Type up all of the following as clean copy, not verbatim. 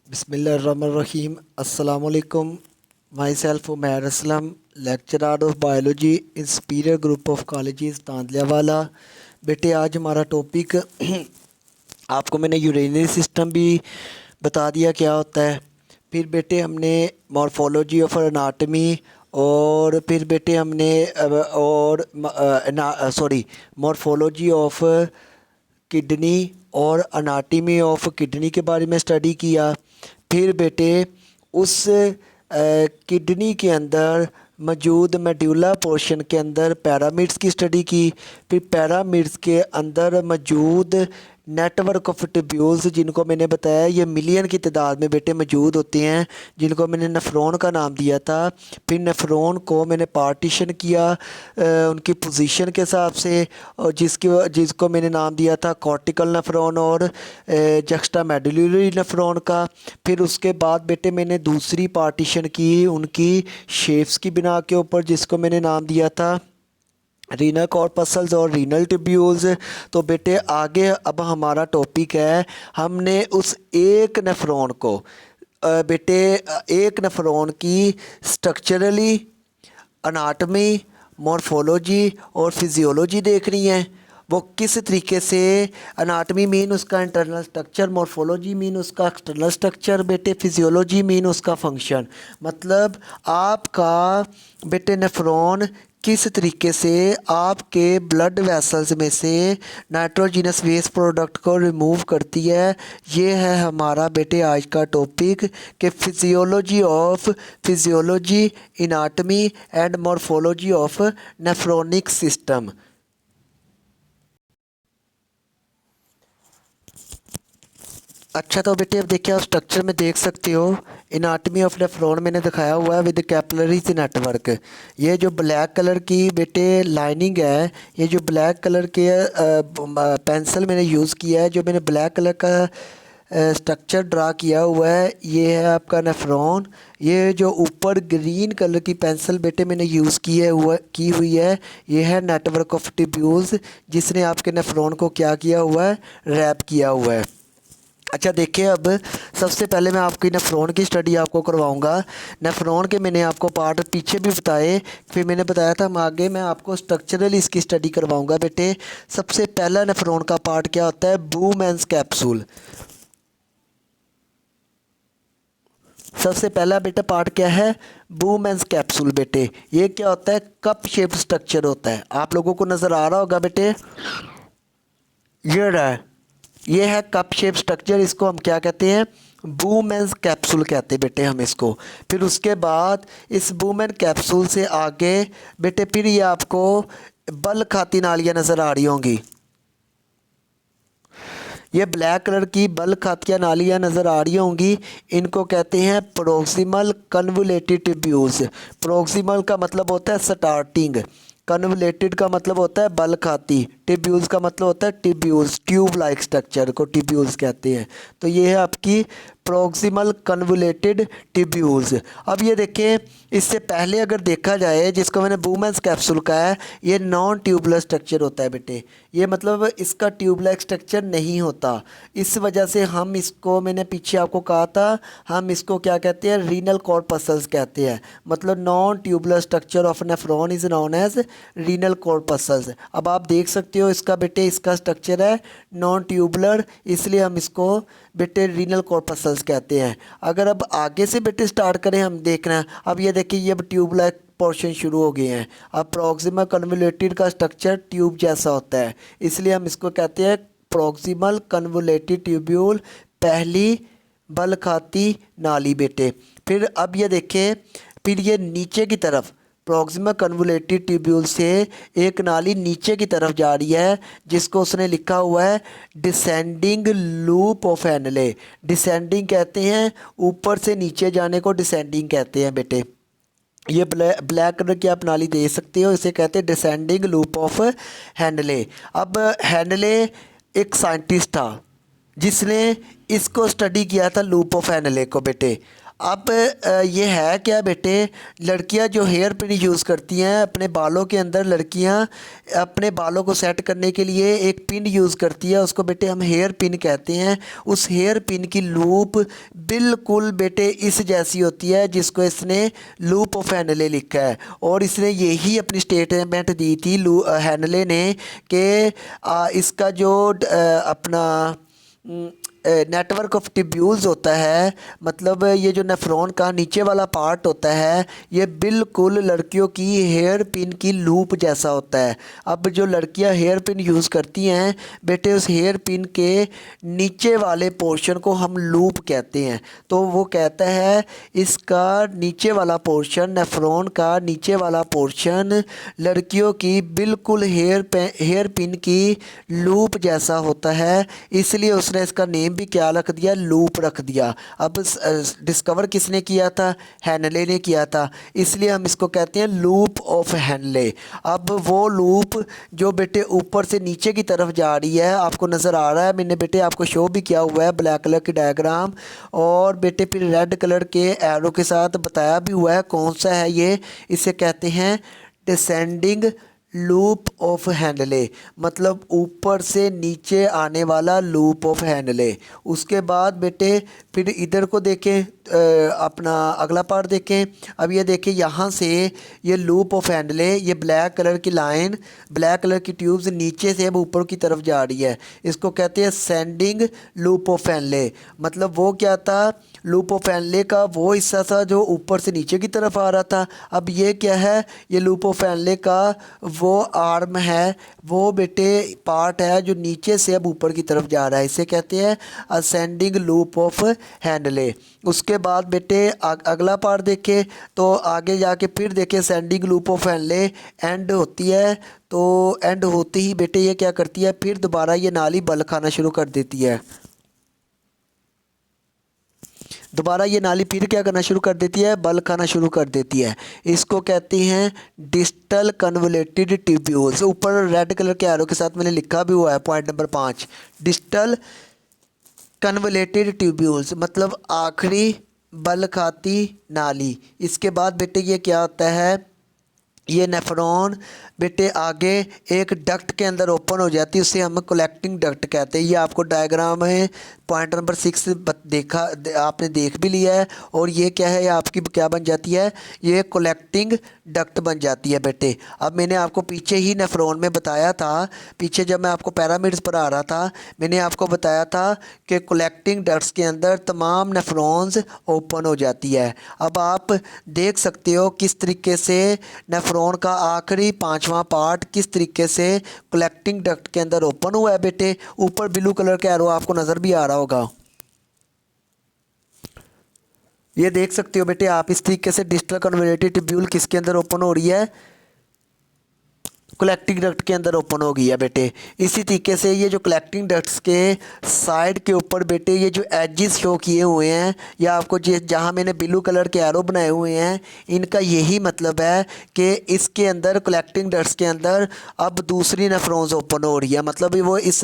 Bismillahirrahmanirrahim. Assalamu alaikum. Myself Umair Aslam, lecturer of biology in Superior Group of Colleges Tandlianwala. बेटे आज हमारा topic आपको मैंने यूरेनरी सिस्टम भी बता दिया क्या होता है। फिर बेटे हमने मॉर्फोलॉजी ऑफ एनाटमी और फिर बेटे हमने मॉर्फोलॉजी ऑफ किडनी और अनाटमी ऑफ किडनी के बारे में स्टडी किया। फिर बेटे उस किडनी के अंदर मौजूद मेडुला पोर्शन के अंदर पैरामिड्स की स्टडी की। फिर पैरामिड्स के अंदर मौजूद नेटवर्क ऑफ ट्यूब्यूल्स जिनको मैंने बताया ये मिलियन की तादाद में बेटे मौजूद होते हैं, जिनको मैंने नेफ्रॉन का नाम दिया था। फिर नेफ्रॉन को मैंने पार्टीशन किया उनकी पोजीशन के हिसाब से, और जिसको मैंने नाम दिया था कॉर्टिकल नेफ्रॉन और जक्स्टा मेडुलरी नेफ्रॉन का। फिर उसके बाद बेटे मैंने दूसरी पार्टीशन की उनकी शेप्स की बिना के ऊपर, जिसको मैंने नाम दिया था रीनल कॉर्पसल्स और रीनल ट्यूब्यूल्स। तो बेटे आगे अब हमारा टॉपिक है, हमने उस एक नेफ्रॉन को बेटे एक नेफ्रॉन की स्ट्रक्चरली, अनाटमी, मॉर्फोलॉजी और फिजियोलॉजी देखनी है। वो किस तरीके से, अनाटमी मीन उसका इंटरनल स्ट्रक्चर, मॉर्फोलॉजी मीन उसका एक्सटर्नल स्ट्रक्चर, बेटे फिजियोलॉजी मीन उसका फंक्शन। मतलब आपका बेटे नेफ्रॉन किस तरीके से आपके ब्लड वेसल्स में से नाइट्रोजिनस वेस्ट प्रोडक्ट को रिमूव करती है। ये है हमारा बेटे आज का टॉपिक कि physiology, anatomy and morphology of nephronic system. अच्छा तो बेटे अब देखिए, आप स्ट्रक्चर में देख सकते हो एनाटमी ऑफ नेफ्रॉन मैंने दिखाया हुआ है विद कैपिलरीज नेटवर्क। ये जो ब्लैक कलर की बेटे लाइनिंग है, ये जो ब्लैक कलर के पेंसिल मैंने यूज़ किया है, जो मैंने ब्लैक कलर का स्ट्रक्चर ड्रा किया हुआ है, ये है आपका नेफ्रॉन। ये जो ऊपर ग्रीन कलर की पेंसिल बेटे मैंने यूज़ की हुई है, ये है नेटवर्क ऑफ ट्यूब्यूल्स, जिसने आपके नेफ्रॉन को क्या किया हुआ है, रैप किया हुआ है। अच्छा देखिए, अब सबसे पहले मैं आपकी नेफ्रॉन की स्टडी आपको करवाऊंगा। नेफ्रॉन के मैंने आपको पार्ट पीछे भी बताए, फिर मैंने बताया था आगे मैं आपको स्ट्रक्चरली इसकी स्टडी करवाऊंगा। बेटे सबसे पहला नेफ्रॉन का पार्ट क्या होता है, बूमेंस कैप्सूल। सबसे पहला बेटा पार्ट क्या है, बूमेंस कैप्सूल। बेटे ये क्या होता है, कप शेप्ड स्ट्रक्चर होता है। आप लोगों को नज़र आ रहा होगा बेटे, ये रहा है, ये है कप शेप स्ट्रक्चर। इसको हम क्या कहते हैं, बूमेंस कैप्सूल कहते हैं बेटे हम इसको। फिर उसके बाद इस बूमेन कैप्सूल से आगे बेटे फिर ये आपको बल खाती नालियाँ नज़र आ रही होंगी। ये ब्लैक कलर की बल खातिया नालियाँ नज़र आ रही होंगी, इनको कहते हैं प्रोक्सिमल कन्वुलेटेड ट्यूब्यूल्स। प्रोक्सिमल का मतलब होता है स्टार्टिंग, कन्वुलेटेड का मतलब होता है बल खाती, ट्यूब्यूल्स का मतलब होता है ट्यूब्यूल्स, ट्यूब लाइक स्ट्रक्चर को ट्यूब्यूल्स कहते हैं। तो ये है आपकी प्रोक्सिमल कन्वुलेटेड ट्यूब्यूल्स। अब ये देखें, इससे पहले अगर देखा जाए, जिसको मैंने बूमेंस कैप्सूल का है, ये नॉन ट्यूबुलर स्ट्रक्चर होता है बेटे। ये मतलब इसका ट्यूब-लाइक स्ट्रक्चर नहीं होता। इस वजह से हम इसको, मैंने पीछे आपको कहा था, हम इसको क्या कहते हैं, रीनल कॉर्पसल्स कहते हैं। मतलब non tubular structure of nephron is known as renal corpuscles. अब आप देख सकते हो इसका बेटे, इसका स्ट्रक्चर है नॉन ट्यूबुलर, इसलिए हम इसको बेटे रीनल कॉर्पसल्स कहते हैं। अगर अब आगे से बेटे स्टार्ट करें हम देखना, अब ये देखिए, ये अब ट्यूब-लाइक पोर्शन शुरू हो गए हैं। अब प्रोक्सिमल कन्वुलेटेड का स्ट्रक्चर ट्यूब जैसा होता है, इसलिए हम इसको कहते हैं प्रोक्सिमल कन्वुलेटेड ट्यूब्यूल, पहली बल खाती नाली बेटे। फिर अब ये देखें, फिर ये नीचे की तरफ प्रोक्सिमल कन्वुलेटेड ट्यूब्यूल से एक नाली नीचे की तरफ जा रही है, जिसको उसने लिखा हुआ है descending loop of Henle. Descending कहते हैं, ऊपर से नीचे जाने को डिसेंडिंग कहते हैं बेटे। ये ब्लैक कलर की आप नाली दे सकते हो, इसे कहते हैं डिसेंडिंग लूप ऑफ हैनले। अब हैनले एक साइंटिस्ट था जिसने इसको स्टडी किया था, लूप ऑफ हैनले को बेटे। अब ये है क्या बेटे, लड़कियां जो हेयर पिन यूज़ करती हैं अपने बालों के अंदर, लड़कियां अपने बालों को सेट करने के लिए एक पिन यूज़ करती है, उसको बेटे हम हेयर पिन कहते हैं। उस हेयर पिन की लूप बिल्कुल बेटे इस जैसी होती है जिसको इसने लूप ऑफ हैनले लिखा है, और इसने यही अपनी स्टेटमेंट दी थी हैनले ने कि इसका जो अपना नेटवर्क ऑफ ट्यूब्यूल्स होता है, मतलब ये जो नेफ्रॉन का नीचे वाला पार्ट होता है, ये बिल्कुल लड़कियों की हेयर पिन की लूप जैसा होता है। अब जो लड़कियां हेयर पिन यूज़ करती हैं बेटे, उस हेयर पिन के नीचे वाले पोर्शन को हम लूप कहते हैं। तो वो कहता है इसका नीचे वाला पोर्शन, नेफ्रॉन का नीचे वाला पोर्शन लड़कियों की बिल्कुल हेयर पिन की लूप जैसा होता है, इसलिए उसने इसका नेम भी क्या रख दिया, लूप रख दिया। अब डिस्कवर किसने किया था, हैनले ने किया था, इसलिए हम इसको कहते हैं लूप ऑफ हैनले। अब वो लूप जो बेटे ऊपर से नीचे की तरफ जा रही है, आपको नज़र आ रहा है, मैंने बेटे आपको शो भी किया हुआ है ब्लैक कलर की डायग्राम, और बेटे फिर रेड कलर के एरो के साथ बताया भी हुआ है कौन सा है ये। इसे कहते हैं डिसेंडिंग लूप ऑफ हैनले, मतलब ऊपर से नीचे आने वाला लूप ऑफ हैनले। उसके बाद बेटे फिर इधर को देखें, अपना अगला पार्ट देखें। अब ये देखें, यहाँ से ये लूप ऑफ हैनले, ये ब्लैक कलर की लाइन, ब्लैक कलर की ट्यूब्स नीचे से अब ऊपर की तरफ जा रही है, इसको कहते हैं सेंडिंग लूप ऑफ हैनले। मतलब वो क्या था, लूप ऑफ हैनले का वो हिस्सा था जो ऊपर से नीचे की तरफ आ रहा था। अब ये क्या है, ये लूप ऑफ हैनले का वो आर्म है, वो बेटे पार्ट है जो नीचे से अब ऊपर की तरफ जा रहा है, इसे कहते हैं असेंडिंग लूप ऑफ हैनले। उसके बाद बेटे अगला पार्ट देखें तो आगे जाके फिर देखें sending loop of Henle and होती है, तो एंड होते ही बेटे ये क्या करती है, फिर दोबारा ये नाली बल खाना शुरू कर देती है। दोबारा ये नाली फिर क्या करना शुरू कर देती है, बल खाना शुरू कर देती है। इसको कहते हैं डिस्टल कन्वोल्यूटेड ट्यूब्यूल्स। ऊपर रेड कलर के एरो के साथ मैंने लिखा भी हुआ है point number 5, distal convoluted tubules, मतलब आखिरी बल खाती नाली। इसके बाद बेटे ये क्या होता है, ये नेफ्रॉन बेटे आगे एक डक्ट के अंदर ओपन हो जाती है, उसे हम कलेक्टिंग डक्ट कहते हैं। ये आपको डायग्राम है पॉइंट नंबर 6 देखा, आपने देख भी लिया है। और ये क्या है, ये आपकी क्या बन जाती है, ये कलेक्टिंग डक्ट बन जाती है बेटे। अब मैंने आपको पीछे ही नेफ्रॉन में बताया था, पीछे जब मैं आपको पैरामिड्स पढ़ा रहा था, मैंने आपको बताया था कि कलेक्टिंग डक्ट्स के अंदर तमाम नेफ्रॉन्स ओपन हो जाती है। अब आप देख सकते हो किस तरीके से नेफ्रॉन का आखिरी 5वां पार्ट किस तरीके से कलेक्टिंग डक्ट के अंदर ओपन हुआ है बेटे। ऊपर ब्लू कलर का एरो आपको नज़र भी आ रहा होगा, ये देख सकते हो बेटे आप, इस तरीके से डिस्टल कन्वोल्यूटेड ट्यूब्यूल किसके अंदर ओपन हो रही है, कलेक्टिंग डक्ट के अंदर ओपन हो गई है बेटे। इसी तरीके से ये जो कलेक्टिंग डक्ट्स के साइड के ऊपर बेटे ये जो एजेस शो किए हुए हैं, या आपको जहाँ मैंने ब्लू कलर के एरो बनाए हुए हैं, इनका यही मतलब है कि इसके अंदर कलेक्टिंग डक्ट्स के अंदर अब दूसरी नेफ्रॉन्स ओपन हो रही है। मतलब वो इस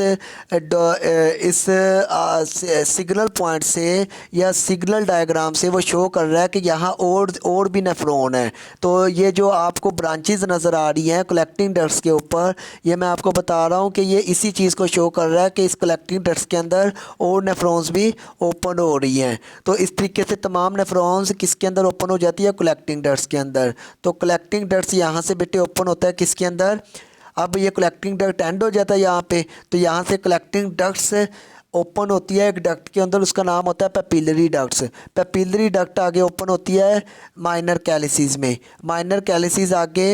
सिग्नल पॉइंट से या सिग्नल डायग्राम से वो शो कर रहा है कि यहाँ और भी नेफ्रॉन है। तो ये जो आपको ब्रांचेज नज़र आ रही हैं कलेक्टिंग डक्ट्स के ऊपर, ये मैं आपको बता रहा हूँ कि ये इसी चीज़ को शो कर रहा है कि इस कलेक्टिंग डक्ट्स के अंदर और नेफ्रॉन्स भी ओपन हो रही हैं। तो इस तरीके से तमाम नेफ्रॉन्स किसके अंदर ओपन हो जाती है, कलेक्टिंग डक्ट्स के अंदर। तो कलेक्टिंग डक्ट्स यहाँ से बेटे ओपन होता है किसके अंदर, अब ये कलेक्टिंग डक्ट एंड हो जाता है यहाँ पे, तो यहाँ से कलेक्टिंग डक्ट्स ओपन होती है एक डक्ट के अंदर, उसका नाम होता है पेपिलरी डक्ट्स। पेपिलरी डक्ट आगे ओपन होती है माइनर कैलिसीज में, माइनर कैलिसीज आगे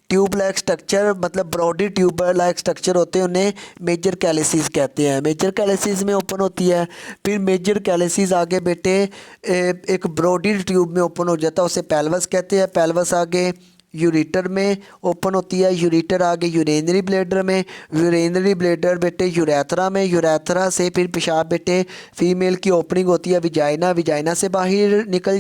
ट्यूब लाइक स्ट्रक्चर, मतलब ब्रॉडी ट्यूब लाइक स्ट्रक्चर होते हैं, उन्हें मेजर कैलिसीज कहते हैं, मेजर कैलिसीज में ओपन होती है। फिर मेजर कैलिसीज आगे बेटे एक ब्रॉडी ट्यूब में ओपन हो जाता है, उसे पेल्वस कहते हैं। पेल्वस आगे यूरेटर में ओपन होती है, यूरेटर आगे यूरेनरी ब्लैडर में, यूरेनरी ब्लैडर बेटे यूरेथ्रा में, यूरेथ्रा से फिर पेशाब बेटे फीमेल की ओपनिंग होती है विजाइना, विजाइना से बाहर निकल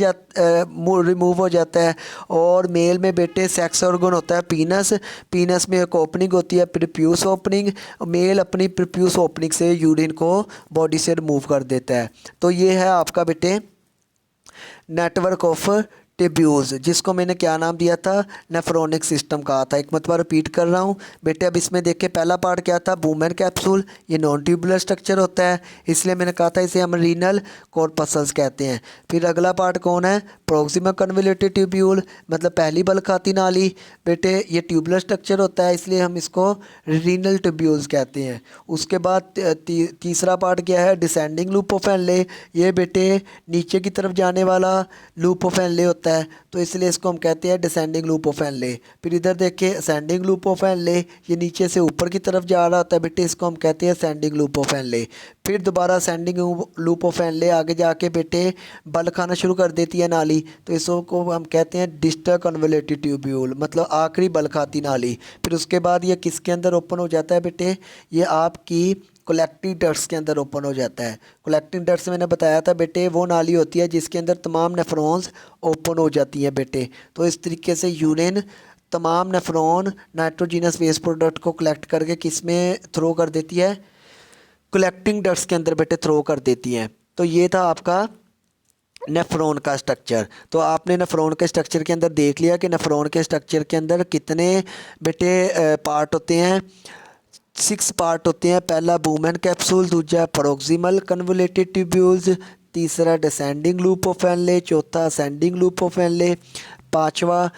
रिमूव हो जाता है। और मेल में बेटे सेक्स ऑर्गन होता है पीनस, पीनस में एक ओपनिंग होती है प्रोप्यूस ओपनिंग, मेल अपनी प्रोप्यूस ओपनिंग से यूरिन को बॉडी से रिमूव कर देता है। तो ये है आपका बेटे नेटवर्क ऑफ ट्यूब्यूल्स, जिसको मैंने क्या नाम दिया था, नेफ्रोनिक सिस्टम कहा था। एक मरतबा रिपीट कर रहा हूँ बेटे। अब इसमें देखिए पहला पार्ट क्या था, बूमेन कैप्सूल, ये नॉन ट्यूबुलर स्ट्रक्चर होता है, इसलिए मैंने कहा था इसे हम रीनल कॉर्पसल्स कहते हैं। फिर अगला पार्ट कौन है, प्रोक्सिमल कन्वोल्यूटेड ट्यूब्यूल, मतलब पहली बल खाती नाली बेटे, ये ट्यूबुलर स्ट्रक्चर होता है, इसलिए हम इसको रीनल ट्यूब्यूल्स कहते हैं। उसके बाद तीसरा पार्ट क्या है, डिसेंडिंग लूप ऑफ एनले, ये बेटे नीचे की तरफ जाने वाला लूप ऑफ एनले होता है, तो इसलिए इसको हम कहते हैं डिसेंडिंग लूप ऑफ एनले। फिर इधर देखिए असेंडिंग लूप ऑफ एनले, ये नीचे से ऊपर की तरफ जा रहा होता है बेटे, इसको हम कहते हैं असेंडिंग लूप ऑफ एनले। फिर दोबारा असेंडिंग लूप ऑफ एनले आगे जाके बेटे बल खाना शुरू कर देती है नाली, तो इसको हम कहते हैं डिस्टल कन्वोल्यूटेड ट्यूब्यूल, मतलब आखिरी बल खाती नाली। फिर उसके बाद ये किसके अंदर ओपन हो जाता है बेटे, ये आपकी कलेक्टिंग डक्ट्स के अंदर ओपन हो जाता है। कलेक्टिंग डक्ट्स मैंने बताया था बेटे, वो नाली होती है जिसके अंदर तमाम नेफ्रॉन्स ओपन हो जाती हैं बेटे। तो इस तरीके से यूरिन तमाम नेफ्रॉन नाइट्रोजीनस वेस्ट प्रोडक्ट को कलेक्ट करके किस में थ्रो कर देती है, कलेक्टिंग डक्ट्स के अंदर बेटे थ्रो कर देती हैं। तो ये था आपका नेफ्रॉन का स्ट्रक्चर। तो आपने नेफ्रॉन के स्ट्रक्चर के अंदर देख लिया कि नेफ्रॉन के स्ट्रक्चर के अंदर कितने बेटे पार्ट होते हैं, 6 पार्ट होते हैं। पहला बूमेन कैप्सूल, दूसरा प्रोक्सिमल कन्वोल्यूटेड ट्यूब्यूल्स, तीसरा डिसेंडिंग लूप ऑफ एनले, चौथा असेंडिंग लूप ऑफ एनले, पांचवा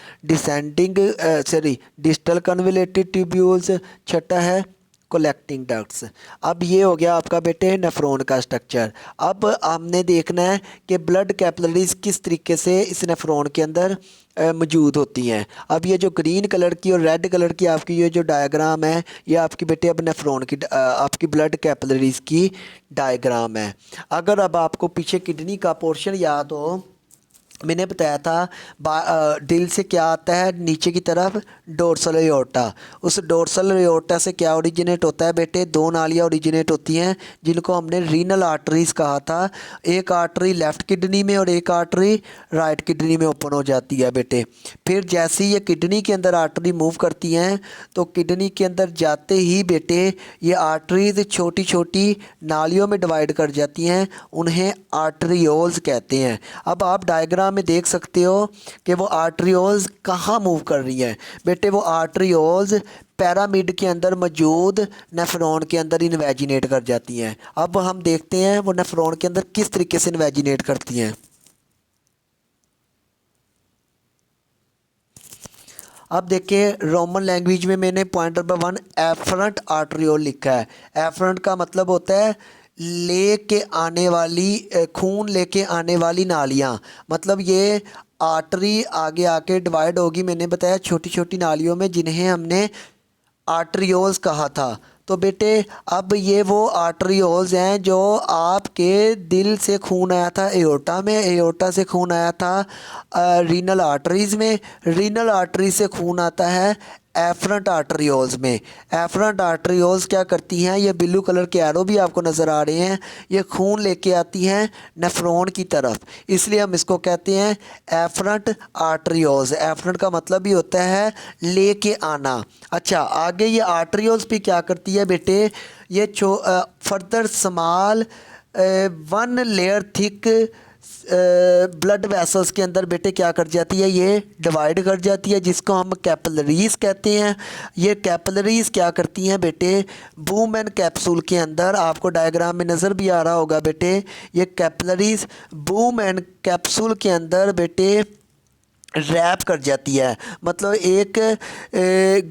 डिस्टल कन्वोल्यूटेड ट्यूब्यूल्स, छठा है कलेक्टिंग डक्ट्स। अब ये हो गया आपका बेटे नेफ्रॉन का स्ट्रक्चर। अब हमने देखना है कि ब्लड कैपिलरीज किस तरीके से इस नेफ्रॉन के अंदर मौजूद होती हैं। अब ये जो ग्रीन कलर की और रेड कलर की आपकी ये जो डायग्राम है, ये आपकी बेटे अब नेफ्रॉन की आपकी ब्लड कैपिलरीज की डायग्राम है। अगर अब आपको पीछे किडनी का पोर्शन याद हो, मैंने बताया था दिल से क्या आता है नीचे की तरफ, डोर्सल एओर्टा। उस डोर्सल एओर्टा से क्या ओरिजिनेट होता है बेटे, 2 नालियाँ ओरिजिनेट होती हैं जिनको हमने रीनल आर्टरीज कहा था। एक आर्टरी लेफ़्ट किडनी में और एक आर्टरी राइट किडनी में ओपन हो जाती है बेटे। फिर जैसे ही ये किडनी के अंदर आर्टरी मूव करती हैं तो किडनी के अंदर जाते ही बेटे ये आर्टरीज छोटी छोटी नालियों में डिवाइड कर जाती हैं, उन्हें आर्टरियोल्स कहते हैं। अब आप डायग्राम में देख सकते हो कि वो आर्टरियोल्स कहाँ मूव कर रही हैं बेटे, वो आर्टरियोल्स पैरामिड के अंदर मौजूद नेफ्रॉन के अंदर इन्वेजिनेट कर जाती हैं। अब हम देखते हैं वो नेफ्रॉन के अंदर किस तरीके से इन्वेजिनेट करती हैं। अब देखिए रोमन लैंग्वेज में मैंने पॉइंट नंबर 1 एफरेंट आर्टरियोल लिखा है। एफरेंट का मतलब होता है लेके आने वाली, खून लेके आने वाली नालियाँ, मतलब ये आर्टरी आगे आके डिवाइड होगी, मैंने बताया छोटी छोटी नालियों में, जिन्हें हमने आर्टरियोल्स कहा था। तो बेटे अब ये वो आर्टरियोल्स हैं जो आपके दिल से खून आया था एओर्टा में, एओर्टा से खून आया था रीनल आर्टरीज़ में, रीनल आर्टरी से खून आता है एफरेंट आर्टरियोल्स में। एफरेंट आर्टरियोल्स क्या करती हैं, ये ब्लू कलर के एरो भी आपको नज़र आ रहे हैं, ये खून लेके आती हैं नेफ्रॉन की तरफ, इसलिए हम इसको कहते हैं एफरेंट आर्टरियोल्स। एफरेंट का मतलब भी होता है लेके आना। अच्छा, आगे ये आर्टरियोल्स भी क्या करती है बेटे, ये further small 1 layer thick blood vessels के अंदर बेटे क्या कर जाती है, ये डिवाइड कर जाती है, जिसको हम कैपिलरीज कहते हैं। ये कैपिलरीज क्या करती हैं बेटे, बूमेन कैप्सूल के अंदर, आपको डायग्राम में नज़र भी आ रहा होगा बेटे, ये कैपिलरीज बूमेन कैप्सूल के अंदर बेटे रैप कर जाती है, मतलब एक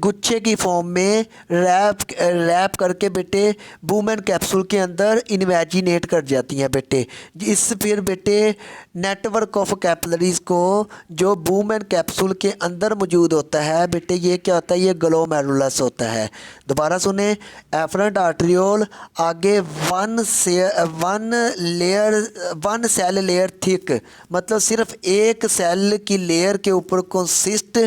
गुच्छे की फॉर्म में रैप करके बेटे बूमेन कैप्सूल के अंदर इन्वेजिनेट कर जाती हैं बेटे। इस फिर बेटे नेटवर्क ऑफ कैपिलरीज को जो बूमेन कैप्सूल के अंदर मौजूद होता है बेटे, ये क्या होता है, ये ग्लोमेरुलस होता है। दोबारा सुने, एफरेंट आर्टरियोल आगे 1 सेल लेयर थिक, मतलब सिर्फ एक सेल की लेयर के ऊपर कंसिस्ट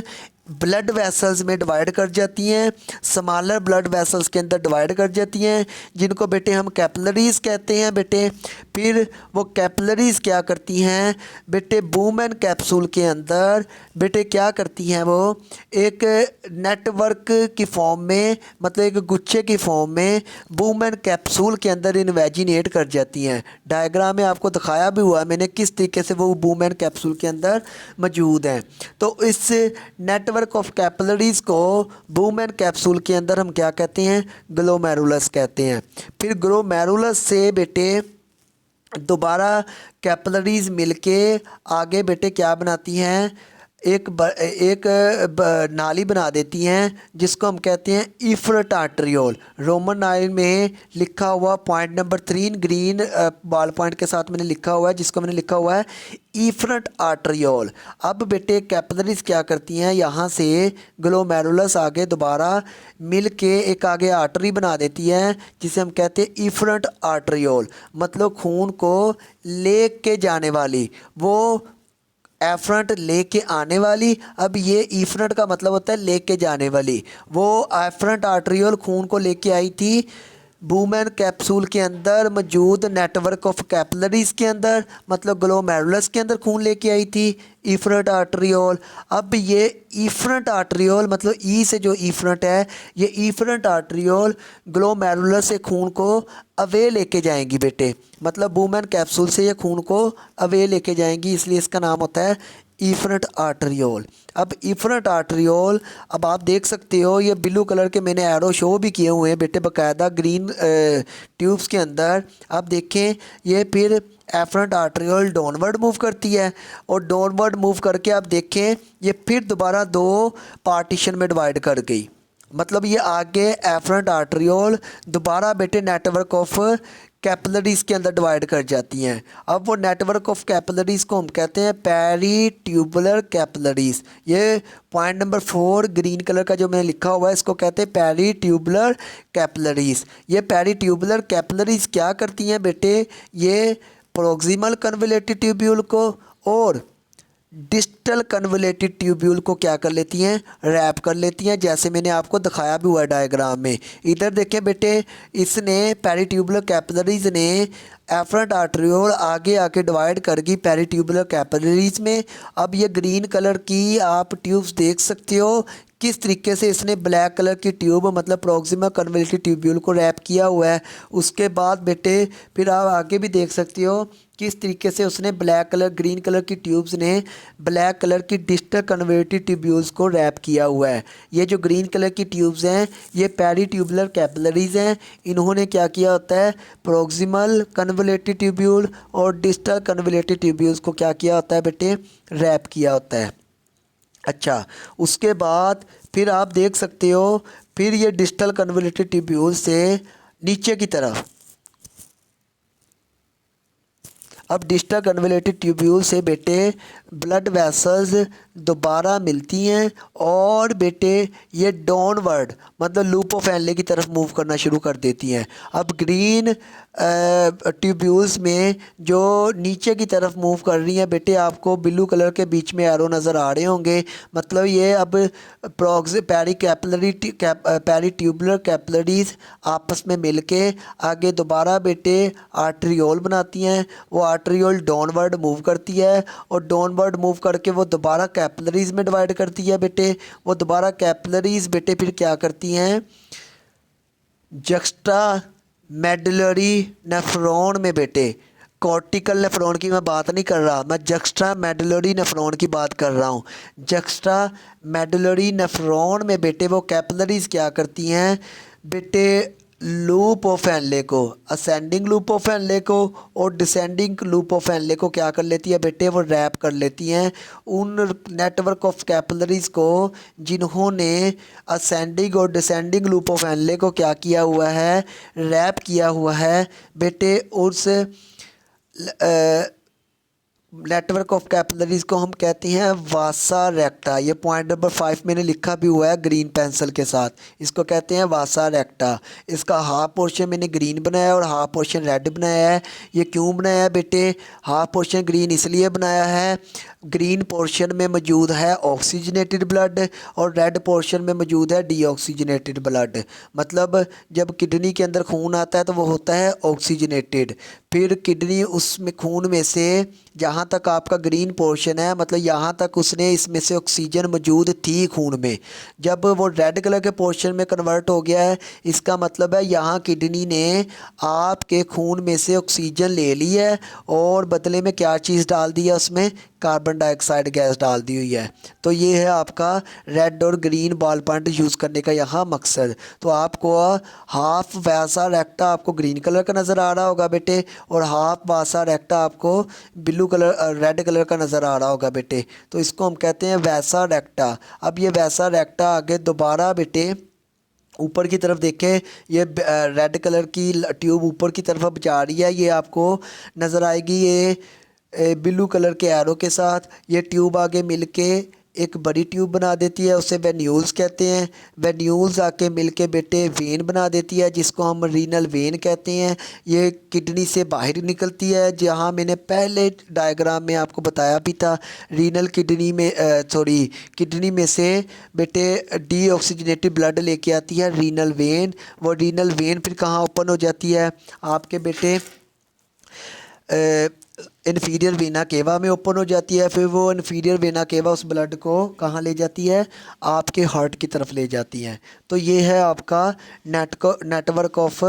ब्लड वेसल्स में डिवाइड कर जाती हैं, स्मॉलर ब्लड वेसल्स के अंदर डिवाइड कर जाती हैं, जिनको बेटे हम कैपिलरीज कहते हैं बेटे। फिर वो कैपिलरीज क्या करती हैं बेटे, बूमेन कैप्सूल के अंदर बेटे क्या करती हैं, वो एक नेटवर्क की फॉर्म में, मतलब एक गुच्छे की फॉर्म में बूमेन कैप्सूल के अंदर इन्वेजिनेट कर जाती हैं। डायग्राम में आपको दिखाया भी हुआ है मैंने किस तरीके से वो बूमेन कैप्सूल के अंदर मौजूद हैं। तो इस नेटवर्क ऑफ कैपिलरीज को बूमेन कैप्सूल के अंदर हम क्या कहते हैं, ग्लोमेरुलस कहते हैं। फिर ग्लोमेरुलस से बेटे दोबारा कैपिलरीज मिलके आगे बेटे क्या बनाती हैं, एक नाली बना देती हैं, जिसको हम कहते हैं इफ्रट आर्टरियोल। रोमन 9 में लिखा हुआ point number 3 green ball point के साथ मैंने लिखा हुआ है, जिसको मैंने लिखा हुआ है इफ्रट आर्टरियोल। अब बेटे कैपिलरीज क्या करती हैं, यहाँ से ग्लोमेरुलस आगे दोबारा मिल के एक आगे आर्टरी बना देती है, जिसे हम कहते हैं इफ्रट आर्टरियोल। मतलब खून को ले के जाने वाली, वो एफरंट लेके आने वाली। अब ये इफरंट का मतलब होता है लेके जाने वाली। वो एफरंट आर्टरियोल खून को लेके आई थी बूमेन कैप्सूल के अंदर मौजूद नेटवर्क ऑफ कैपिलरीज के अंदर, मतलब ग्लोमेरुलस के अंदर खून लेके आई थी इफरंट आर्टरियोल। अब ये इफरंट आर्टरियोल मतलब ई से जो इफरंट है, ये इफरंट आर्टरियोल ग्लोमेरुलस से खून को अवे लेके जाएंगी बेटे, मतलब बूमेन कैप्सूल से ये खून को अवे लेके जाएंगी, इसलिए इसका नाम होता है इफरंट आर्टरियोल। अब इफरंट आर्टरियोल, अब आप देख सकते हो ये ब्लू कलर के मैंने एरो शो भी किए हुए हैं बेटे बाकायदा ग्रीन ट्यूब्स के अंदर। आप देखें ये फिर एफरंट आर्टरियोल डाउनवर्ड मूव करती है, और डाउनवर्ड मूव करके आप देखें ये फिर दोबारा दो पार्टीशन में डिवाइड कर गई। मतलब ये आगे एफरंट आर्टरियोल दोबारा बेटे नेटवर्क ऑफ कैपिलरीज के अंदर डिवाइड कर जाती हैं। अब वो नेटवर्क ऑफ कैपिलरीज को हम कहते हैं पेरी ट्यूबुलर कैपिलरीज। ये पॉइंट नंबर 4 ग्रीन कलर का जो मैंने लिखा हुआ है, इसको कहते हैं पेरी ट्यूबुलर कैपिलरीज। ये पेरी ट्यूबुलर कैपिलरीज क्या करती हैं बेटे, ये प्रोक्सिमल कन्वोल्यूटेड ट्यूब्यूल को और डिस्टल कन्वोल्यूटेड ट्यूब्यूल को क्या कर लेती हैं, रैप कर लेती हैं, जैसे मैंने आपको दिखाया भी हुआ है डायग्राम में। इधर देखें बेटे, इसने पेरीट्यूबुलर कैपिलरीज ने एफरंट आर्टरियोल आगे आके डिवाइड कर गई पेरीट्यूबुलर कैपिलरीज में। अब ये ग्रीन कलर की आप ट्यूब्स देख सकते हो किस तरीके से इसने ब्लैक कलर की ट्यूब मतलब प्रोक्सिमल कन्वोल्यूटेड ट्यूब्यूल को रैप किया हुआ है। उसके बाद बेटे फिर आप आगे भी देख सकते हो किस तरीके से उसने ब्लैक कलर ग्रीन कलर की ट्यूब्स ने ब्लैक कलर की डिस्टल कन्वोल्यूटेड ट्यूब्यूल्स को रैप किया हुआ है। ये जो ग्रीन कलर की ट्यूब्स हैं ये पेरीट्यूबुलर कैपिलरीज हैं। इन्होंने क्या किया होता है, प्रोक्सिमल कन्वोल्यूटेड ट्यूब्यूल और डिस्टल कन्वोल्यूटेड ट्यूब्यूल्स को क्या किया होता है बेटे, रैप किया होता है। अच्छा, उसके बाद फिर आप देख सकते हो फिर ये डिस्टल कन्वोल्यूटेड ट्यूब्यूल से नीचे की तरफ, अब डिस्टल कन्वोल्यूटेड ट्यूब्यूल से बेटे ब्लड वेसल्स दोबारा मिलती हैं और बेटे ये डाउनवर्ड मतलब लूप ऑफ एनले की तरफ मूव करना शुरू कर देती हैं। अब ग्रीन ट्यूब्यूल्स में जो नीचे की तरफ मूव कर रही हैं बेटे, आपको ब्लू कलर के बीच में एरो नज़र आ रहे होंगे, मतलब ये अब पेरी ट्यूबुलर कैपिलरीज आपस में मिलके आगे दोबारा बेटे आर्टरियोल बनाती हैं। वो आर्टरियोल डाउनवर्ड मूव करती है और डाउनवर्ड मूव करके वो दोबारा कैपिलरीज में डिवाइड करती है बेटे। वो दोबारा कैपिलरीज बेटे फिर क्या करती हैं, जक्स्टा मेडुलरी नेफ्रॉन में बेटे, कॉर्टिकल नेफ्रॉन की मैं बात नहीं कर रहा, मैं जक्स्ट्रा मेडुलरी नेफ्रॉन की बात कर रहा हूँ। जक्स्ट्रा मेडुलरी नेफ्रॉन में बेटे वो कैपिलरीज क्या करती हैं बेटे, लूप ऑफ एनले को, असेंडिंग लूप ऑफ एनले को और डिसेंडिंग लूप ऑफ एनले को क्या कर लेती है बेटे, वो रैप कर लेती हैं उन नेटवर्क ऑफ कैपिलरीज को जिन्होंने असेंडिंग और डिसेंडिंग लूप ऑफ एनले को क्या किया हुआ है, रैप किया हुआ है बेटे उस नेटवर्क ऑफ कैपिलरीज को हम कहते हैं वासा रेक्टा। ये पॉइंट नंबर 5 मैंने लिखा भी हुआ है ग्रीन पेंसिल के साथ। इसको कहते हैं वासा रेक्टा। इसका हाफ पोर्शन मैंने ग्रीन बनाया है और हाफ पोर्शन रेड बनाया है। ये क्यों बनाया है बेटे? हाफ पोर्शन ग्रीन इसलिए बनाया है, ग्रीन पोर्शन में मौजूद है ऑक्सीजनेटेड ब्लड और रेड पोर्शन में मौजूद है डीऑक्सीजनेटेड ब्लड। मतलब जब किडनी के अंदर खून आता है तो वो होता है ऑक्सीजनेटेड। फिर किडनी उसमें खून में से जहाँ तक आपका ग्रीन पोर्शन है, मतलब यहाँ तक उसने इसमें से ऑक्सीजन मौजूद थी खून में। जब वो रेड कलर के पोर्शन में कन्वर्ट हो गया है, इसका मतलब है यहाँ किडनी ने आपके खून में से ऑक्सीजन ले ली है और बदले में क्या चीज़ डाल दी है उसमें? कार्बन डाइऑक्साइड गैस डाल दी हुई है। तो ये है आपका रेड और ग्रीन बॉल पॉइंट यूज़ करने का यहाँ मकसद। तो आपको हाफ वैसा रेक्टा आपको ग्रीन कलर का नज़र आ रहा होगा बेटे और हाफ वैसा रेक्टा आपको ब्लू कलर रेड कलर का नज़र आ रहा होगा बेटे। तो इसको हम कहते हैं वैसा रेक्टा। अब ये वैसा रेक्टा आगे दोबारा बेटे ऊपर की तरफ देखें, ये रेड कलर की ट्यूब ऊपर की तरफ अब जा रही है। ये आपको नज़र आएगी ये ब्लू कलर के एरो के साथ। ये ट्यूब आगे मिलके एक बड़ी ट्यूब बना देती है, उसे वेन्यूल्स कहते हैं। वेन्यूल्स आके मिलके बेटे वेन बना देती है, जिसको हम रीनल वेन कहते हैं। ये किडनी से बाहर निकलती है, जहाँ मैंने पहले डायग्राम में आपको बताया भी था। रीनल किडनी में किडनी में से बेटे डीऑक्सीजनेटेड ब्लड लेके आती है रीनल वेन। वो रीनल वेन फिर कहाँ ओपन हो जाती है? आपके बेटे इन्फीरियर वेना केवा में ओपन हो जाती है। फिर वो इन्फीरियर वेना केवा उस ब्लड को कहाँ ले जाती है? आपके हार्ट की तरफ ले जाती हैं। तो ये है आपका network of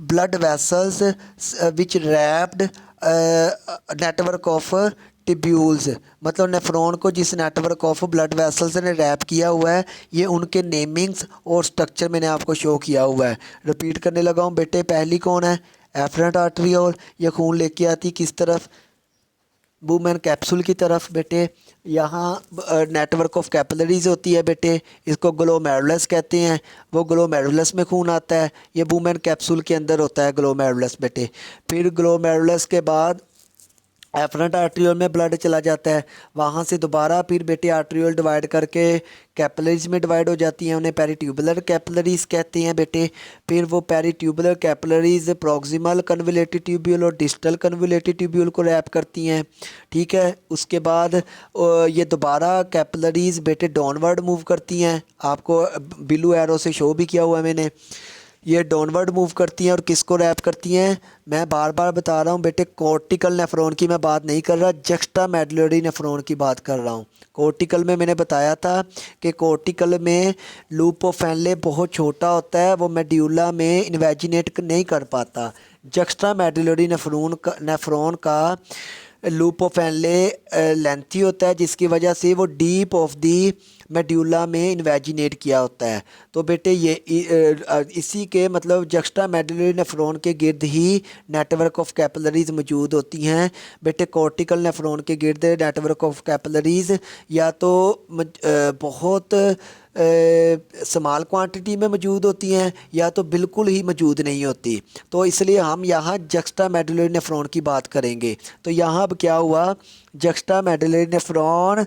blood vessels which wrapped network of tubules. मतलब नेफ्रॉन को जिस नेटवर्क ऑफ ब्लड वेसल्स ने रैप किया हुआ है, ये उनके नेमिंग्स और स्ट्रक्चर मैंने आपको शो किया हुआ है। रिपीट करने लगा हूँ बेटे। पहली कौन है? Efferent arteriole. ये खून लेके आती किस तरफ? वुमेन कैप्सूल की तरफ बेटे। यहाँ नेटवर्क ऑफ कैपिलरीज होती है बेटे, इसको ग्लोमेरुलस कहते हैं। वो ग्लोमेरुलस में खून आता है, ये वुमेन कैप्सूल के अंदर होता है ग्लोमेरुलस बेटे। फिर ग्लोमेरुलस के बाद एफरेंट आर्टरियोल में ब्लड चला जाता है। वहाँ से दोबारा फिर बेटे आर्टरियोल डिवाइड करके कैपिलरीज में डिवाइड हो जाती हैं, उन्हें पेरीट्यूबुलर कैपिलरीज कहते हैं बेटे। फिर वो peritubular capillaries proximal convoluted tubule और डिस्टल कन्वोल्यूटेड ट्यूब्यूल को रैप करती हैं। ठीक है, उसके बाद ये दोबारा कैपिलरीज बेटे डाउनवर्ड मूव करती हैं। आपको ब्लू एरो से शो भी किया हुआ है मैंने। ये डाउनवर्ड मूव करती हैं और किसको रैप करती हैं? मैं बार बार बता रहा हूँ बेटे, कोर्टिकल नेफ्रॉन की मैं बात नहीं कर रहा, जक्स्टा मेडुलरी नेफ्रॉन की बात कर रहा हूँ। कोर्टिकल में मैंने बताया था कि कोर्टिकल में लूप ऑफ फैनले बहुत छोटा होता है, वो मेड्यूला में इन्वेजिनेट नहीं कर पाता। जक्स्टा मेडुलरी नेफ्रॉन का लूप ऑफ फैनले लेंथी होता है, जिसकी वजह से वो डीप ऑफ दी मेड्यूला में इन्वेजिनेट किया होता है। तो बेटे ये इसी के मतलब जक्स्टा मेडुलरी नेफ्रॉन के गिर्द ही नेटवर्क ऑफ कैपिलरीज मौजूद होती हैं बेटे। कॉर्टिकल नेफ्रॉन के गिर्द नेटवर्क ऑफ कैपिलरीज या तो बहुत स्मॉल क्वांटिटी में मौजूद होती हैं या तो बिल्कुल ही मौजूद नहीं होती। तो इसलिए हम यहाँ जक्स्टा मेडुलरी नेफ्रॉन की बात करेंगे। तो यहाँ अब क्या हुआ? जक्स्टा मेडुलरी नेफ्रॉन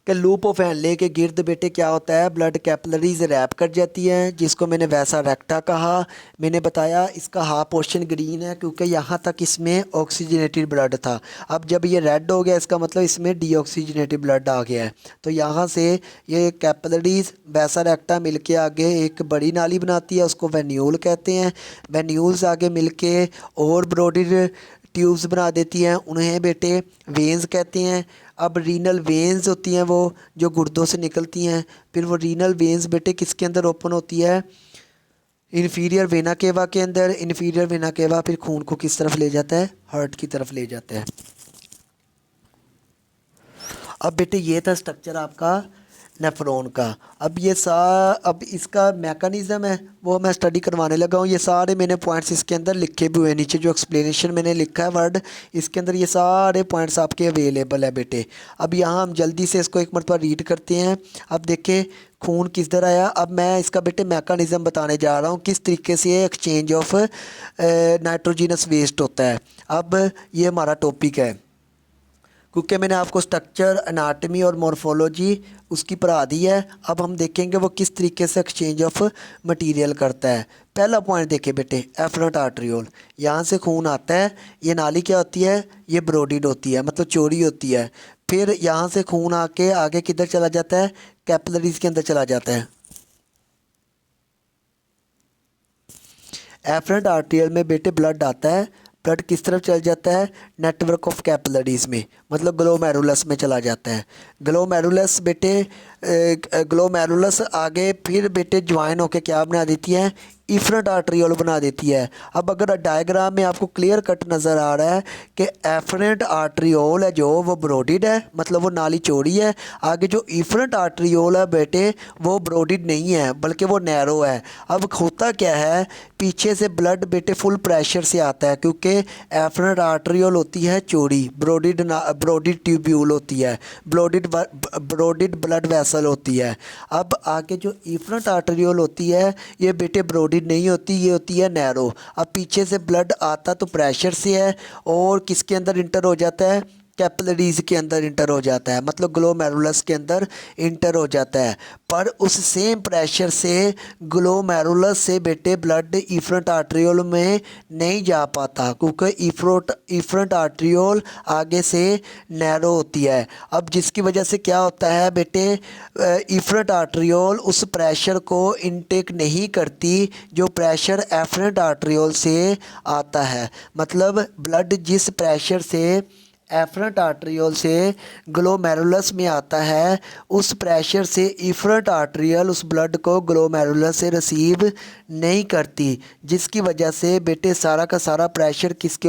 के लूप ऑफ फैनले के गिर्द बेटे क्या होता है? ब्लड कैपिलरीज रैप कर जाती हैं, जिसको मैंने वैसा रेक्टा कहा। मैंने बताया इसका हाफ पोर्शन ग्रीन है क्योंकि यहाँ तक इसमें ऑक्सीजनेटेड ब्लड था। अब जब ये रेड हो गया, इसका मतलब इसमें डीऑक्सीजनेटेड ब्लड आ गया है। तो यहाँ से ये कैपिलरीज वैसा रेक्टा मिलके आगे एक बड़ी नाली बनाती है, उसको वेन्यूल कहते हैं। वेन्यूल्स आगे मिलके और ब्रॉडर ट्यूब्स बना देती हैं, उन्हें बेटे वेन्स कहते हैं। अब रीनल वेन्स होती हैं वो जो गुर्दों से निकलती हैं। फिर वो रीनल वेन्स बेटे किसके अंदर ओपन होती है? इन्फीरियर वेना केवा के अंदर। इन्फीरियर वेना केवा फिर खून को किस तरफ ले जाता है? हार्ट की तरफ ले जाता है। अब बेटे ये था स्ट्रक्चर आपका नेफ्रॉन का। अब अब इसका मैकेनिज़्म है वो मैं स्टडी करवाने लगा हूँ। ये सारे मैंने पॉइंट्स इसके अंदर लिखे भी हुए हैं, नीचे जो एक्सप्लेनेशन मैंने लिखा है वर्ड, इसके अंदर ये सारे पॉइंट्स आपके अवेलेबल है बेटे। अब यहाँ हम जल्दी से इसको एक मरतबा रीड करते हैं। अब देखें खून किधर आया। अब मैं इसका बेटे मैकेनिज़्म बताने जा रहा हूँ, किस तरीके से एक्सचेंज ऑफ नाइट्रोजिनस वेस्ट होता है। अब ये हमारा टॉपिक है। क्योंकि मैंने आपको स्ट्रक्चर, एनाटमी और मॉर्फोलॉजी उसकी पढ़ा दी है। अब हम देखेंगे वो किस तरीके से एक्सचेंज ऑफ मटेरियल करता है। पहला पॉइंट देखिए बेटे, एफरेंट आर्टरियोल, यहाँ से खून आता है। ये नाली क्या होती है, ये ब्रोडिड होती है, मतलब चौड़ी होती है। फिर यहाँ से खून आके आगे किधर चला जाता है, कैपिलरीज के अंदर चला जाता है। एफरेंट आर्टरियल में बेटे ब्लड आता है। ब्लड किस तरफ चल जाता है, नेटवर्क ऑफ कैपिलरीज में, मतलब ग्लोमेरुलस में चला जाता है। ग्लोमेरुलस बेटे ग्लोमेरुलस आगे फिर बेटे ज्वाइन होकर क्या बना देती है, इफरेंट आर्टरियोल बना देती है। अब अगर डायग्राम में आपको क्लियर कट नज़र आ रहा है कि एफरेंट आर्टरियोल है जो वो ब्रोडिड है, मतलब वो नाली चौड़ी है। आगे जो इफरेंट आर्टरियोल है बेटे वो ब्रोडिड नहीं है बल्कि वो नैरो है। अब होता क्या है, पीछे से ब्लड बेटे फुल प्रेशर से आता है, क्योंकि एफरेंट आर्टरियोल होती है चौड़ी, ब्रोडिड ट्यूब्यूल होती है, ब्रोडिड ब्लड वेसल होती है। अब आगे जो इफरेंट आर्टरियोल होती है ये बेटे ब्रोडिड नहीं होती, ये होती है नैरो। अब पीछे से ब्लड आता तो प्रेशर से है और किसके अंदर इंटर हो जाता है, कैपिलरीज के अंदर इंटर हो जाता है, मतलब ग्लोमेरुलस के अंदर इंटर हो जाता है। पर उस सेम प्रेशर से ग्लोमेरुलस से बेटे ब्लड इफरेंट आर्टरियोल में नहीं जा पाता, क्योंकि इफरेंट आर्टरियोल आगे से नैरो होती है। अब जिसकी वजह से क्या होता है बेटे, इफरेंट आर्टरियोल उस प्रेशर को इनटेक नहीं करती जो प्रेशर एफरेंट आर्टरियोल से आता है। मतलब ब्लड जिस प्रेशर से एफरेंट आर्टरियोल से ग्लोमेरुलस में आता है, उस प्रेशर से इफरेंट आर्टरियल उस ब्लड को ग्लोमेरुलस से रिसीव नहीं करती, जिसकी वजह से बेटे सारा का सारा प्रेशर किसके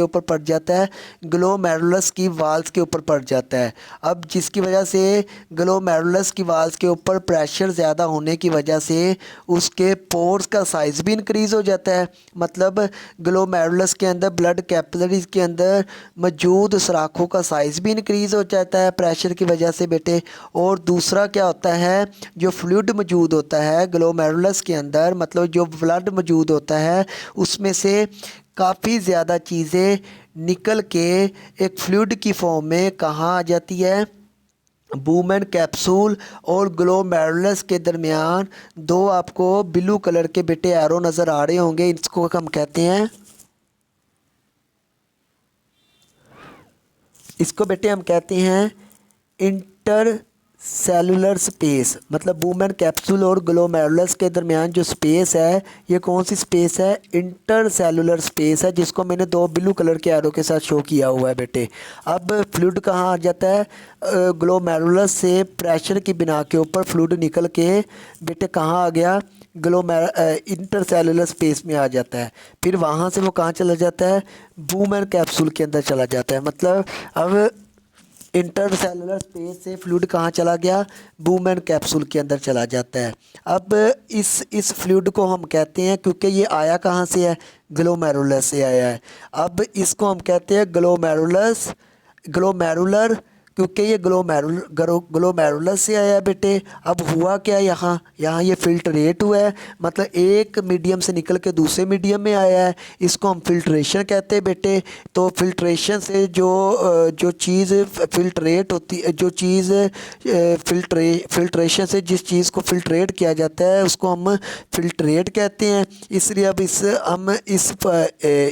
ऊपर पड़ जाता है, ग्लोमेरुलस की वाल्स के ऊपर पड़ जाता है। अब जिसकी वजह से ग्लोमेरुलस की वाल्स के ऊपर प्रेशर ज़्यादा होने की वजह से उसके पोर्स का साइज़ भी इंक्रीज़ हो जाता है, मतलब ग्लोमेरुलस के अंदर ब्लड कैपिलरीज के अंदर मौजूद सुराखों का साइज़ भी इंक्रीज़ हो जाता है प्रेशर की वजह से बेटे। और दूसरा क्या होता है, जो फ्लूइड मौजूद होता है ग्लोमेरुलस के अंदर, मतलब जो ब्लड मौजूद होता है उसमें से काफ़ी ज़्यादा चीज़ें निकल के एक फ्लूइड की फॉर्म में कहाँ आ जाती है, बूमेन कैप्सूल और ग्लोमेरुलस के दरमियान दो आपको ब्लू कलर के बेटे एरो नज़र आ रहे होंगे, इसको हम कहते हैं, इसको बेटे हम कहते हैं इंटर सेलुलर स्पेस। मतलब बूमेन कैप्सूल और ग्लोमेरुलस के दरमियान जो स्पेस है ये कौन सी स्पेस है, इंटर सेलुलर स्पेस है, जिसको मैंने दो ब्लू कलर के एरो के साथ शो किया हुआ है बेटे। अब फ्लूइड कहाँ आ जाता है, ग्लोमेरुलस से प्रेशर की बिना के ऊपर फ्लूइड निकल के बेटे कहाँ आ गया, इंटर सेलुलर स्पेस में आ जाता है। फिर वहाँ से वो कहाँ चला जाता है, बूमेन कैप्सूल के अंदर चला जाता है। मतलब अब इंटर सेलुलर स्पेस से फ्लूइड कहाँ चला गया, बूमेन कैप्सूल के अंदर चला जाता है। अब इस फ्लूइड को हम कहते हैं, क्योंकि ये आया कहाँ से है, ग्लोमेरुलस से आया है। अब इसको हम कहते हैं ग्लोमेरुलर, क्योंकि ये ग्लोमेरुलस से आया है बेटे। अब हुआ क्या, यहाँ ये फिल्ट्रेट हुआ है, मतलब एक मीडियम से निकल के दूसरे मीडियम में आया है, इसको हम फिल्ट्रेशन कहते हैं बेटे। तो फिल्ट्रेशन से जो चीज़ फिल्ट्रेट होती है, जो चीज़ फिल्ट्रेशन से जिस चीज़ को फिल्ट्रेट किया जाता है उसको हम फिल्ट्रेट कहते हैं। इसलिए अब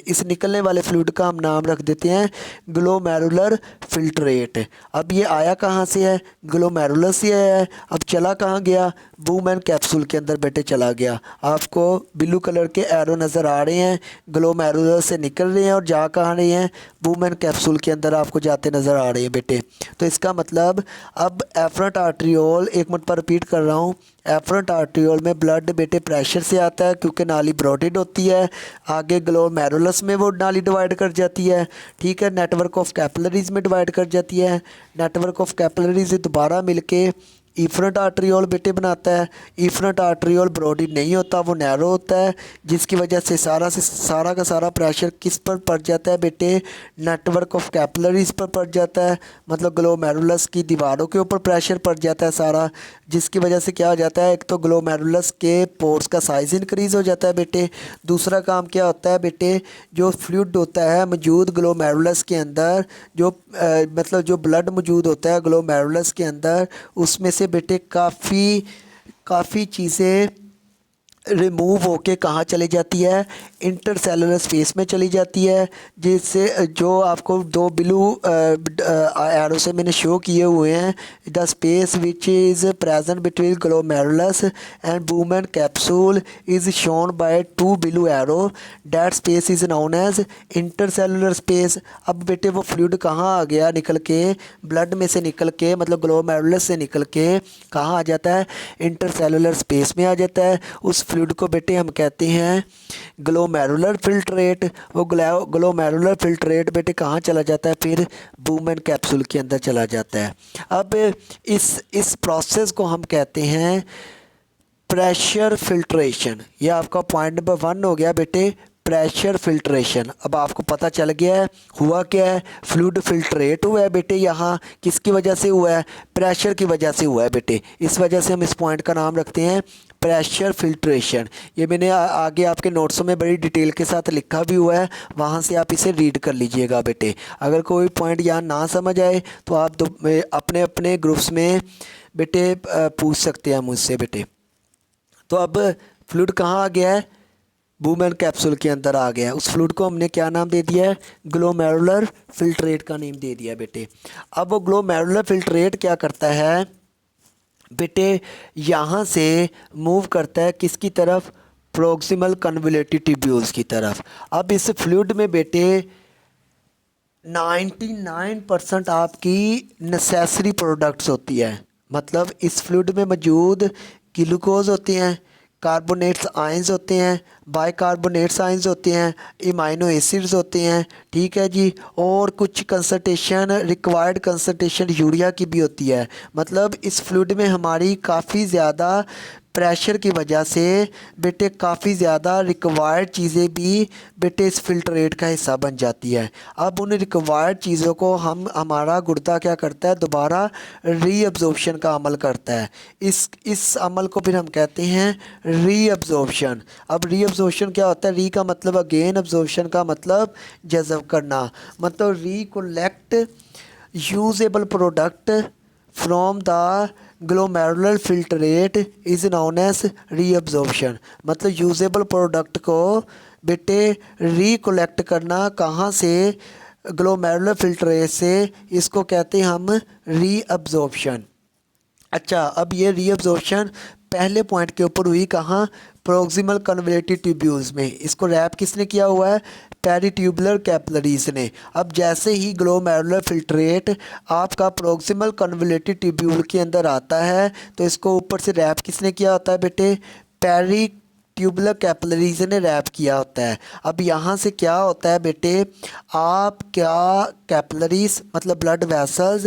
इस निकलने वाले फ्लूइड का हम नाम रख देते हैं ग्लोमेरुलर फिल्ट्रेट। अब ये आया कहाँ से है, ग्लोमेरुलस से आया है। अब चला कहाँ गया, बूमेन कैप्सूल के अंदर बेटे चला गया। आपको ब्लू कलर के एरो नज़र आ रहे हैं, ग्लोमेरुलस से निकल रहे हैं और जा कहाँ रहे हैं, बूमेन कैप्सूल के अंदर आपको जाते नज़र आ रहे हैं बेटे। तो इसका मतलब अब एफरेंट आर्टरियोल, एक मिनट पर रिपीट कर रहा हूँ, एफरेंट आर्टरियोल में ब्लड बेटे प्रेशर से आता है, क्योंकि नाली ब्रोडेड होती है। आगे ग्लोमेरुलस में वो नाली डिवाइड कर जाती है, ठीक है, नेटवर्क ऑफ कैपिलरीज में डिवाइड कर जाती है। नेटवर्क ऑफ कैपिलरीज दोबारा मिलके इफरंट आर्टरियोल बेटे बनाता है। इफरंट आर्टरियोल ब्रॉडी नहीं होता, वो नैरो होता है, जिसकी वजह से सारा का सारा प्रेशर किस पर पड़ जाता है बेटे, नेटवर्क ऑफ कैपिलरीज पर पड़ जाता है, मतलब ग्लोमेरुलस की दीवारों के ऊपर प्रेशर पड़ जाता है सारा, जिसकी वजह से क्या हो जाता है, एक तो ग्लोमेरुलस के पोर्स का साइज़ इंक्रीज़ हो जाता है बेटे। दूसरा काम क्या होता है बेटे, जो फ्लूइड होता है मौजूद ग्लोमेरुलस के अंदर, जो मतलब जो ब्लड मौजूद होता है ग्लोमेरुलस के अंदर, उसमें से बेटे काफ़ी चीज़ें रिमूव होके कहाँ चली जाती है, इंटरसेलुलर स्पेस में चली जाती है, जिससे जो आपको दो ब्लू एरो से मैंने शो किए हुए हैं, the space which is present between glomerulus and Bowman capsule is shown by two blue arrow, that space is known as intercellular space. अब बेटे वो फ्लूइड कहाँ आ गया निकल के, ब्लड में से निकल के, मतलब ग्लोमेरुलस से निकल के कहाँ आ जाता है, इंटरसेलुलर स्पेस में आ जाता है। उस फ्लूइड को बेटे हम कहते हैं ग्लोमेरुलर फिल्ट्रेट। वो ग्लोमेरुलर फिल्ट्रेट बेटे कहाँ चला जाता है, फिर बूमेन कैप्सूल के अंदर चला जाता है। अब इस प्रोसेस को हम कहते हैं प्रेशर फिल्ट्रेशन। ये आपका पॉइंट नंबर 1 हो गया बेटे, प्रेशर फिल्ट्रेशन। अब आपको पता चल गया है हुआ क्या है, फ्लूइड फिल्ट्रेट हुआ है बेटे, यहाँ किसकी वजह से हुआ है, प्रेशर की वजह से हुआ है बेटे। इस वजह से हम इस पॉइंट का नाम रखते हैं प्रेशर फिल्ट्रेशन। ये मैंने आगे आपके नोट्सों में बड़ी डिटेल के साथ लिखा भी हुआ है, वहाँ से आप इसे रीड कर लीजिएगा बेटे। अगर कोई पॉइंट यहाँ ना समझ आए तो आप अपने अपने ग्रुप्स में बेटे पूछ सकते हैं मुझसे बेटे। तो अब फ्लूइड कहाँ आ गया है, बूमेन कैप्सूल के अंदर आ गया है। उस फ्लूइड को हमने क्या नाम दे दिया है, ग्लोमेरुलर फिल्ट्रेट का नेम दे दिया बेटे। अब वो ग्लोमेरुलर फिल्ट्रेट क्या करता है बेटे, यहाँ से मूव करता है किसकी तरफ, प्रोक्सिमल कन्वोल्यूटिव ट्यूब्यूल्स की तरफ। अब इस फ्लूइड में बेटे 99% आपकी नेसेसरी प्रोडक्ट्स होती है, मतलब इस फ्लूइड में मौजूद ग्लूकोज होते हैं, कार्बोनेट्स आयंस होते हैं, बाइकार्बोनेट्स आयंस होते हैं, इमाइनो एसिड्स होते हैं, ठीक है जी, और कुछ कंसंट्रेशन रिक्वायर्ड कंसंट्रेशन यूरिया की भी होती है। मतलब इस फ्लूइड में हमारी काफ़ी ज़्यादा प्रेशर की वजह से बेटे काफ़ी ज़्यादा रिक्वायर्ड चीज़ें भी बेटे इस फिल्ट्रेट का हिस्सा बन जाती है। अब उन रिक्वायर्ड चीज़ों को हमारा गुर्दा क्या करता है, दोबारा रीअब्जॉर्प्शन का अमल करता है। इस अमल को फिर हम कहते हैं रीअब्जॉर्प्शन। अब रीअब्जॉर्प्शन क्या होता है, री का मतलब अगेन, अब्जॉर्प्शन का मतलब जज़ब करना, मतलब recollect usable product from the glomerular filtrate is known as reabsorption. मतलब यूजेबल प्रोडक्ट को बेटे रिकलेक्ट करना कहाँ से, ग्लोमेरुलर फिल्ट्रेट से, इसको कहते हैं हम रीअब्जॉर्प्शन। अच्छा, अब ये रीअब्जॉर्प्शन पहले पॉइंट के ऊपर हुई कहाँ, प्रोक्सिमल कन्वोल्यूटिव ट्यूब्यूल्स में। इसको रैप किसने किया हुआ है, पेरिट्यूबुलर कैपिलरीज ने। अब जैसे ही ग्लोमेरुलर फिल्ट्रेट आपका प्रोक्सिमल कन्वोल्यूटिव ट्यूब्यूल के अंदर आता है तो इसको ऊपर से रैप किसने किया होता है बेटे, पेरिट्यूबुलर कैपिलरीज ने रैप किया होता है। अब यहाँ से क्या होता है बेटे, आप क्या कैपिलरीज मतलब ब्लड वेसल्स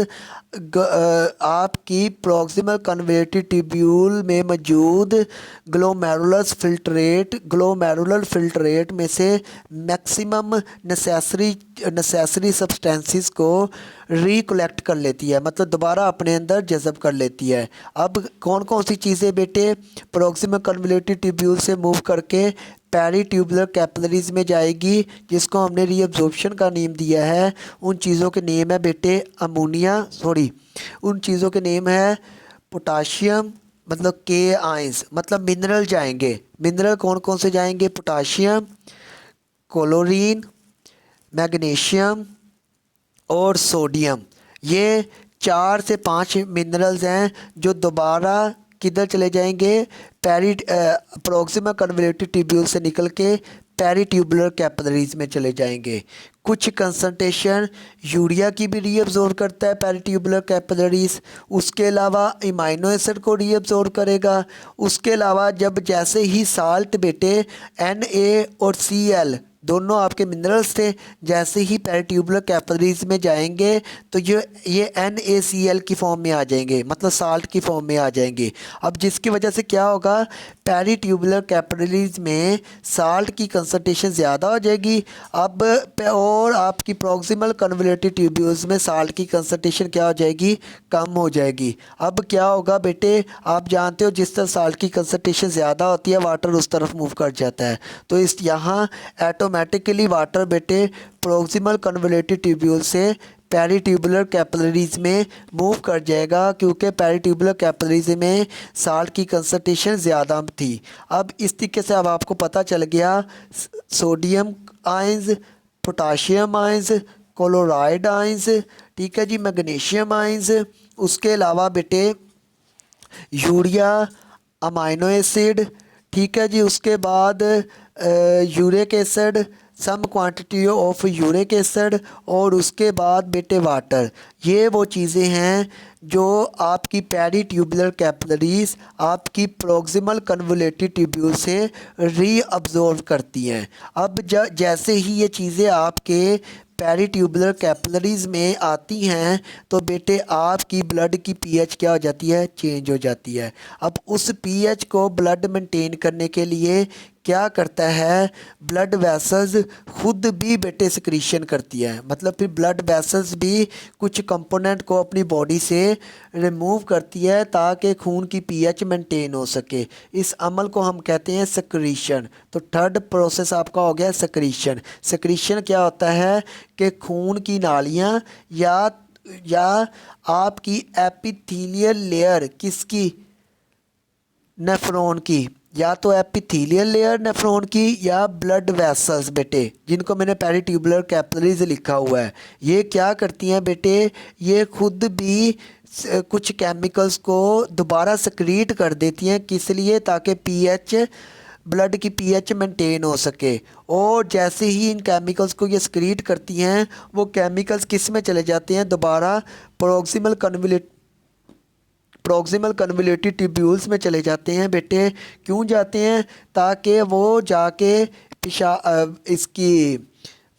आपकी प्रोक्सिमल कन्वोल्यूटिव ट्यूब्यूल में मौजूद ग्लोमेरुलर फिल्ट्रेट में से मैक्सिमम नेसेसरी सब्सटेंसेस को रिकलेक्ट कर लेती है, मतलब दोबारा अपने अंदर जज़ब कर लेती है। अब कौन कौन सी चीज़ें बेटे प्रोक्सिमल कन्वोल्यूटिव ट्यूब्यूल से मूव करके पेरिट्यूबुलर कैपिलरीज में जाएगी, जिसको हमने रीअब्जॉर्प्शन का नेम दिया है। उन चीज़ों के नेम है बेटे उन चीज़ों के नेम है पोटाशियम, मतलब के आयंस, मतलब मिनरल जाएंगे। मिनरल कौन कौन से जाएंगे, पोटाशियम, क्लोरीन, मैग्नीशियम और सोडियम। ये 4 से 5 मिनरल्स हैं जो दोबारा किधर चले जाएंगे, प्रोक्सिमल कन्वोल्यूटिव ट्यूब्यूल से निकल के पेरिट्यूबुलर कैपिलरीज में चले जाएंगे। कुछ कंसंट्रेशन यूरिया की भी रीअब्जॉर्ब करता है पेरिट्यूबुलर कैपिलरीज, उसके अलावा इमाइनो एसिड को रीअब्जॉर्ब करेगा। उसके अलावा जब जैसे ही साल्ट बेटे Na और Cl दोनों आपके मिनरल्स थे। जैसे ही पेरिट्यूबुलर कैपिलरीज में जाएंगे तो ये NaCl की फॉर्म में आ जाएंगे, मतलब साल्ट की फॉर्म में आ जाएंगे। अब जिसकी वजह से क्या होगा, पेरिट्यूबुलर कैपिलरीज में साल्ट की कंसंट्रेशन ज़्यादा हो जाएगी। अब और आपकी प्रॉक्सिमल कन्वोल्यूटेड ट्यूब्यूल्स में साल्ट की कंसंट्रेशन क्या हो जाएगी, कम हो जाएगी। अब क्या होगा बेटे, आप जानते हो जिस तरह साल्ट की कंसंट्रेशन ज़्यादा होती है वाटर उस तरफ मूव कर जाता है। तो इस यहाँ ऑटोमेटिकली वाटर बेटे प्रॉक्सिमल कन्वोल्यूटेड ट्यूब्यूल से पेरिट्यूबुलर कैपिलरीज में मूव कर जाएगा, क्योंकि पेरिट्यूबुलर कैपिलरीज में साल्ट की कंसंट्रेशन ज़्यादा थी। अब इस तरीके से अब आपको पता चल गया sodium ions, potassium ions, chloride ions, ठीक है जी, मैग्नीशियम आयंस, उसके अलावा बेटे यूरिया, अमाइनो एसिड, ठीक है जी, उसके बाद uric acid, some quantity of uric acid, और उसके बाद बेटे वाटर। ये वो चीज़ें हैं जो आपकी पेरिट्यूबुलर कैपिलरीज आपकी प्रॉक्सिमल कन्वोल्यूटेड ट्यूब्यूल से रीअब्जॉर्ब करती हैं। अब जैसे ही ये चीज़ें आपके पेरिट्यूबुलर कैपिलरीज में आती हैं तो बेटे आपकी ब्लड की पीएच क्या हो जाती है, चेंज हो जाती है। अब उस पीएच को ब्लड मेंटेन करने के लिए क्या करता है, ब्लड वेसल्स खुद भी बेटे सिक्रीशन करती है, मतलब फिर ब्लड वेसल्स भी कुछ कंपोनेंट को अपनी बॉडी से रिमूव करती है ताकि खून की पीएच मेंटेन हो सके। इस अमल को हम कहते हैं सिक्रीशन। तो थर्ड प्रोसेस आपका हो गया सिक्रीशन। सिक्रीशन क्या होता है कि खून की नालियाँ या आपकी एपिथेलियल लेयर किसकी, नेफ्रॉन की, या तो एपिथेलियल लेयर नेफ्रॉन की या ब्लड वेसल्स बेटे, जिनको मैंने पेरिट्यूबुलर कैपिलरीज लिखा हुआ है। ये क्या करती हैं बेटे, ये खुद भी कुछ केमिकल्स को दोबारा सक्रीट कर देती हैं, किस लिए, ताकि पीएच ब्लड की पीएच मेंटेन हो सके। और जैसे ही इन केमिकल्स को ये सक्रीट करती हैं वो केमिकल्स किस में चले जाते हैं, दोबारा प्रॉक्सिमल कन्वोल्यूटेड ट्यूब्यूल्स में चले जाते हैं बेटे। क्यों जाते हैं, ताकि वो जाके इसकी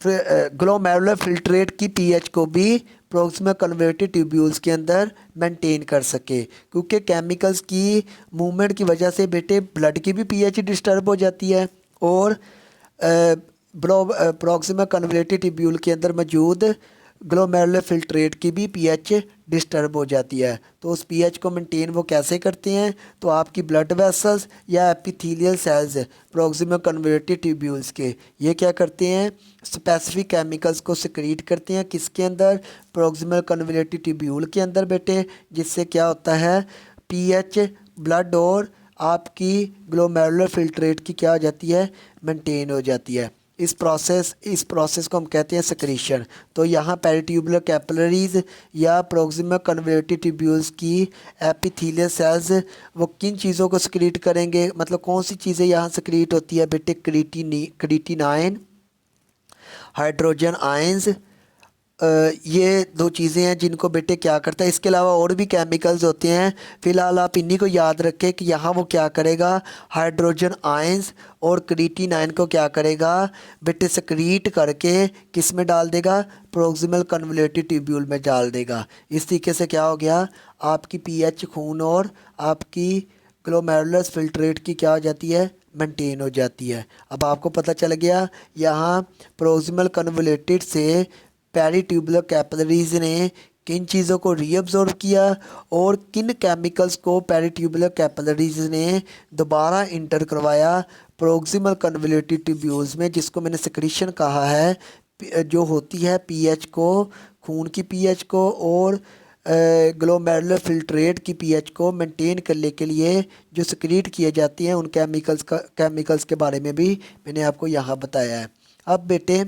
ग्लोमेरुलर फिल्ट्रेट की पीएच को भी प्रॉक्सिमल कन्वोल्यूटेड ट्यूब्यूल्स के अंदर मेंटेन कर सके, क्योंकि केमिकल्स की मूवमेंट की वजह से बेटे ब्लड की भी पीएच डिस्टर्ब हो जाती है और प्रॉक्सिमल कन्वोल्यूटेड ट्यूब्यूल के अंदर मौजूद ग्लोमेरुलर फिल्ट्रेट की भी पीएच डिस्टर्ब हो जाती है। तो उस पीएच को मेंटेन वो कैसे करते हैं, तो आपकी ब्लड वेसल्स या epithelial cells proximal convoluted tubules के ये क्या करते हैं, स्पेसिफिक केमिकल्स को सिक्रीट करते हैं, किसके अंदर, प्रॉक्सिमल कन्वोल्यूटेड ट्यूब्यूल के अंदर बेटे, जिससे क्या होता है, पीएच ब्लड और आपकी ग्लोमेरुलर फिल्ट्रेट की क्या हो जाती है, मेंटेन हो जाती है। इस प्रोसेस को हम कहते हैं सिक्रीशन। तो यहाँ पेरिट्यूबुलर कैपिलरीज या प्रॉक्सिमल कन्वोल्यूटेड ट्यूब्यूल्स की एपिथेलियल सेल्स वो किन चीज़ों को सिक्रीट करेंगे, मतलब कौन सी चीज़ें यहाँ सिक्रीट होती है बेटे, क्रिएटिनाइन, हाइड्रोजन आयंस, ये दो चीज़ें हैं जिनको बेटे क्या करता है। इसके अलावा और भी केमिकल्स होते हैं, फ़िलहाल आप इन्हीं को याद रखें कि यहाँ वो क्या करेगा, हाइड्रोजन आयंस और क्रिएटिनाइन को क्या करेगा बेटे, सक्रीट करके किस में डाल देगा, प्रॉक्सिमल कन्वोल्यूटेड ट्यूब्यूल में डाल देगा। इस तरीके से क्या हो गया, आपकी पीएच खून और आपकी ग्लोमेरुलर फिल्ट्रेट की क्या हो जाती है, मेंटेन हो जाती है। अब आपको पता चल गया यहाँ प्रॉक्सिमल कन्वोल्यूटेड से पेरिट्यूबुलर कैपिलरीज ने किन चीज़ों को रीअब्जॉर्ब किया और किन केमिकल्स को पेरिट्यूबुलर कैपिलरीज ने दोबारा इंटर करवाया प्रॉक्सिमल कन्वोल्यूटेड ट्यूब्यूल्स में, जिसको मैंने सिक्रीशन कहा है, जो होती है पीएच को, खून की पीएच को और ग्लोमेरुलर फिल्ट्रेट की पीएच को मेंटेन करने के लिए जो सिक्रीट किए जाती हैं उन केमिकल्स के बारे में भी मैंने आपको यहाँ बताया है। अब बेटे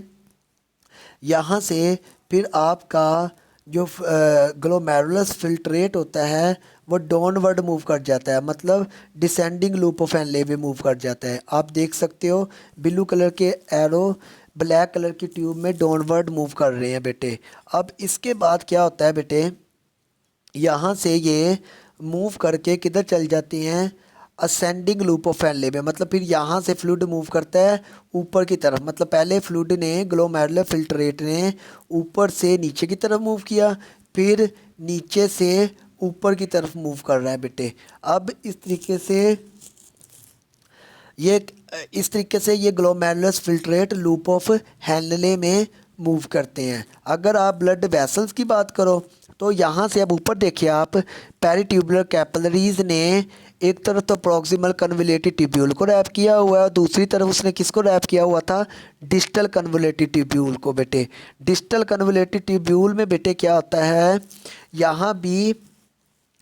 यहाँ से फिर आपका जो ग्लोमेरुलर फिल्ट्रेट होता है वो डाउनवर्ड मूव कर जाता है, मतलब डिसेंडिंग लूप ऑफ एनले में मूव कर जाता है। आप देख सकते हो ब्लू कलर के एरो ब्लैक कलर की ट्यूब में डाउनवर्ड मूव कर रहे हैं बेटे। अब इसके बाद क्या होता है बेटे, यहाँ से ये मूव करके किधर चल जाते हैं, असेंडिंग लूप ऑफ फैनले में, मतलब फिर यहाँ से फ्लूइड मूव करता है ऊपर की तरफ। मतलब पहले फ्लूइड ने ग्लोमेरुलर फिल्ट्रेट ने ऊपर से नीचे की तरफ मूव किया, फिर नीचे से ऊपर की तरफ मूव कर रहा है बेटे। अब इस तरीके से ये glomerulus filtrate loop of Henle में मूव करते हैं। अगर आप ब्लड वेसल्स की बात करो तो यहाँ से अब ऊपर देखिए आप, पेरिट्यूबुलर कैपिलरीज ने एक तरफ तो प्रॉक्सिमल कन्वोल्यूटेड ट्यूब्यूल को रैप किया हुआ है और दूसरी तरफ उसने किसको रैप किया हुआ था, डिस्टल कन्वोल्यूटेड ट्यूब्यूल को बेटे। डिस्टल कन्वोल्यूटेड ट्यूब्यूल में बेटे क्या होता है, यहाँ भी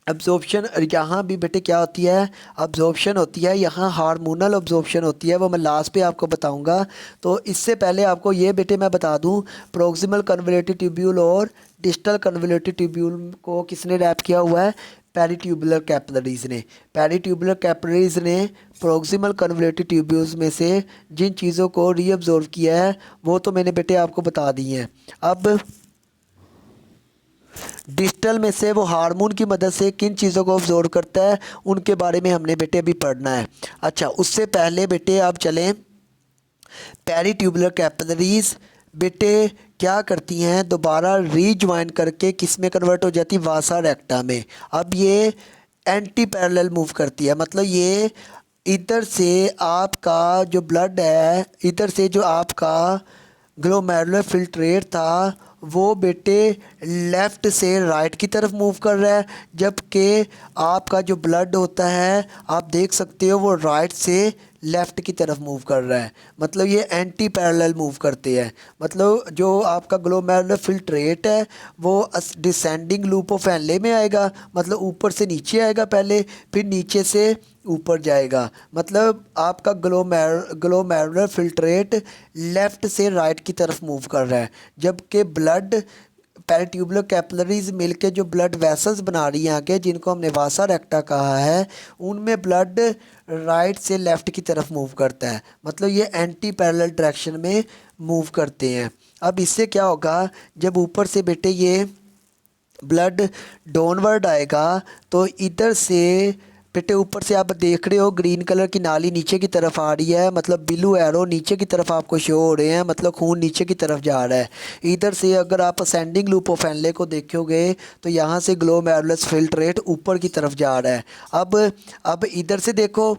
अब्जॉर्प्शन, यहाँ भी बेटे क्या होती है, अब्जॉर्प्शन होती है। यहाँ हार्मोनल अब्जॉर्प्शन होती है, वो मैं लास्ट पे आपको बताऊंगा। तो इससे पहले आपको ये बेटे मैं बता दूं, प्रॉक्सिमल कन्वोल्यूटेड ट्यूब्यूल और डिस्टल कन्वोल्यूटेड ट्यूब्यूल को किसने रैप किया हुआ है, पेरिट्यूबुलर कैपिलरीज ने। पेरिट्यूबुलर कैपिलरीज ने प्रॉक्सिमल कन्वोल्यूटेड ट्यूब्यूल्स में से जिन चीज़ों को रीअब्जॉर्व किया है वो तो मैंने बेटे आपको बता दी हैं। अब डिजिटल में से वो हार्मोन की मदद से किन चीज़ों को ऑब्जॉर्व करता है उनके बारे में हमने बेटे अभी पढ़ना है। अच्छा, उससे पहले बेटे आप चलें, पेरिट्यूबुलर कैपिलरीज बेटे क्या करती हैं, दोबारा रीज्वाइन करके किस में कन्वर्ट हो जाती है, वासा रेक्टा में। अब ये एंटी पैरेलल मूव करती है, मतलब ये इधर से आपका जो ब्लड है, इधर से जो आपका ग्लोमेरुलर फिल्ट्रेट था वो बेटे लेफ़्ट से राइट की तरफ मूव कर रहा है, जबकि आपका जो ब्लड होता है आप देख सकते हो वो राइट से लेफ़्ट की तरफ मूव कर रहा है। मतलब ये एंटी पैरेलल मूव करते हैं। मतलब जो आपका ग्लोमेरुलर फिल्ट्रेट है वो डिसेंडिंग लूप ऑफ फैनले में आएगा, मतलब ऊपर से नीचे आएगा पहले, फिर नीचे से ऊपर जाएगा। मतलब आपका ग्लोमेरुलर फिल्ट्रेट लेफ़्ट से राइट की तरफ मूव कर रहा है, जबकि ब्लड पेरिट्यूबुलर कैपिलरीज मिलके जो ब्लड वेसल्स बना रही हैं आगे, जिनको हमने वासा रेक्टा कहा है, उनमें ब्लड राइट से लेफ़्ट की तरफ मूव करता है। मतलब ये एंटी पैरेलल डायरेक्शन में मूव करते हैं। अब इससे क्या होगा, जब ऊपर से बेटे ये ब्लड डाउनवर्ड आएगा तो इधर से बेटे ऊपर से आप देख रहे हो ग्रीन कलर की नाली नीचे की तरफ आ रही है, मतलब ब्लू एरो नीचे की तरफ आपको शो हो रहे हैं, मतलब खून नीचे की तरफ जा रहा है। इधर से अगर आप असेंडिंग लूप ऑफ फैनले को देखोगे तो यहाँ से ग्लोमेरुलस फिल्ट्रेट ऊपर की तरफ जा रहा है। अब इधर से देखो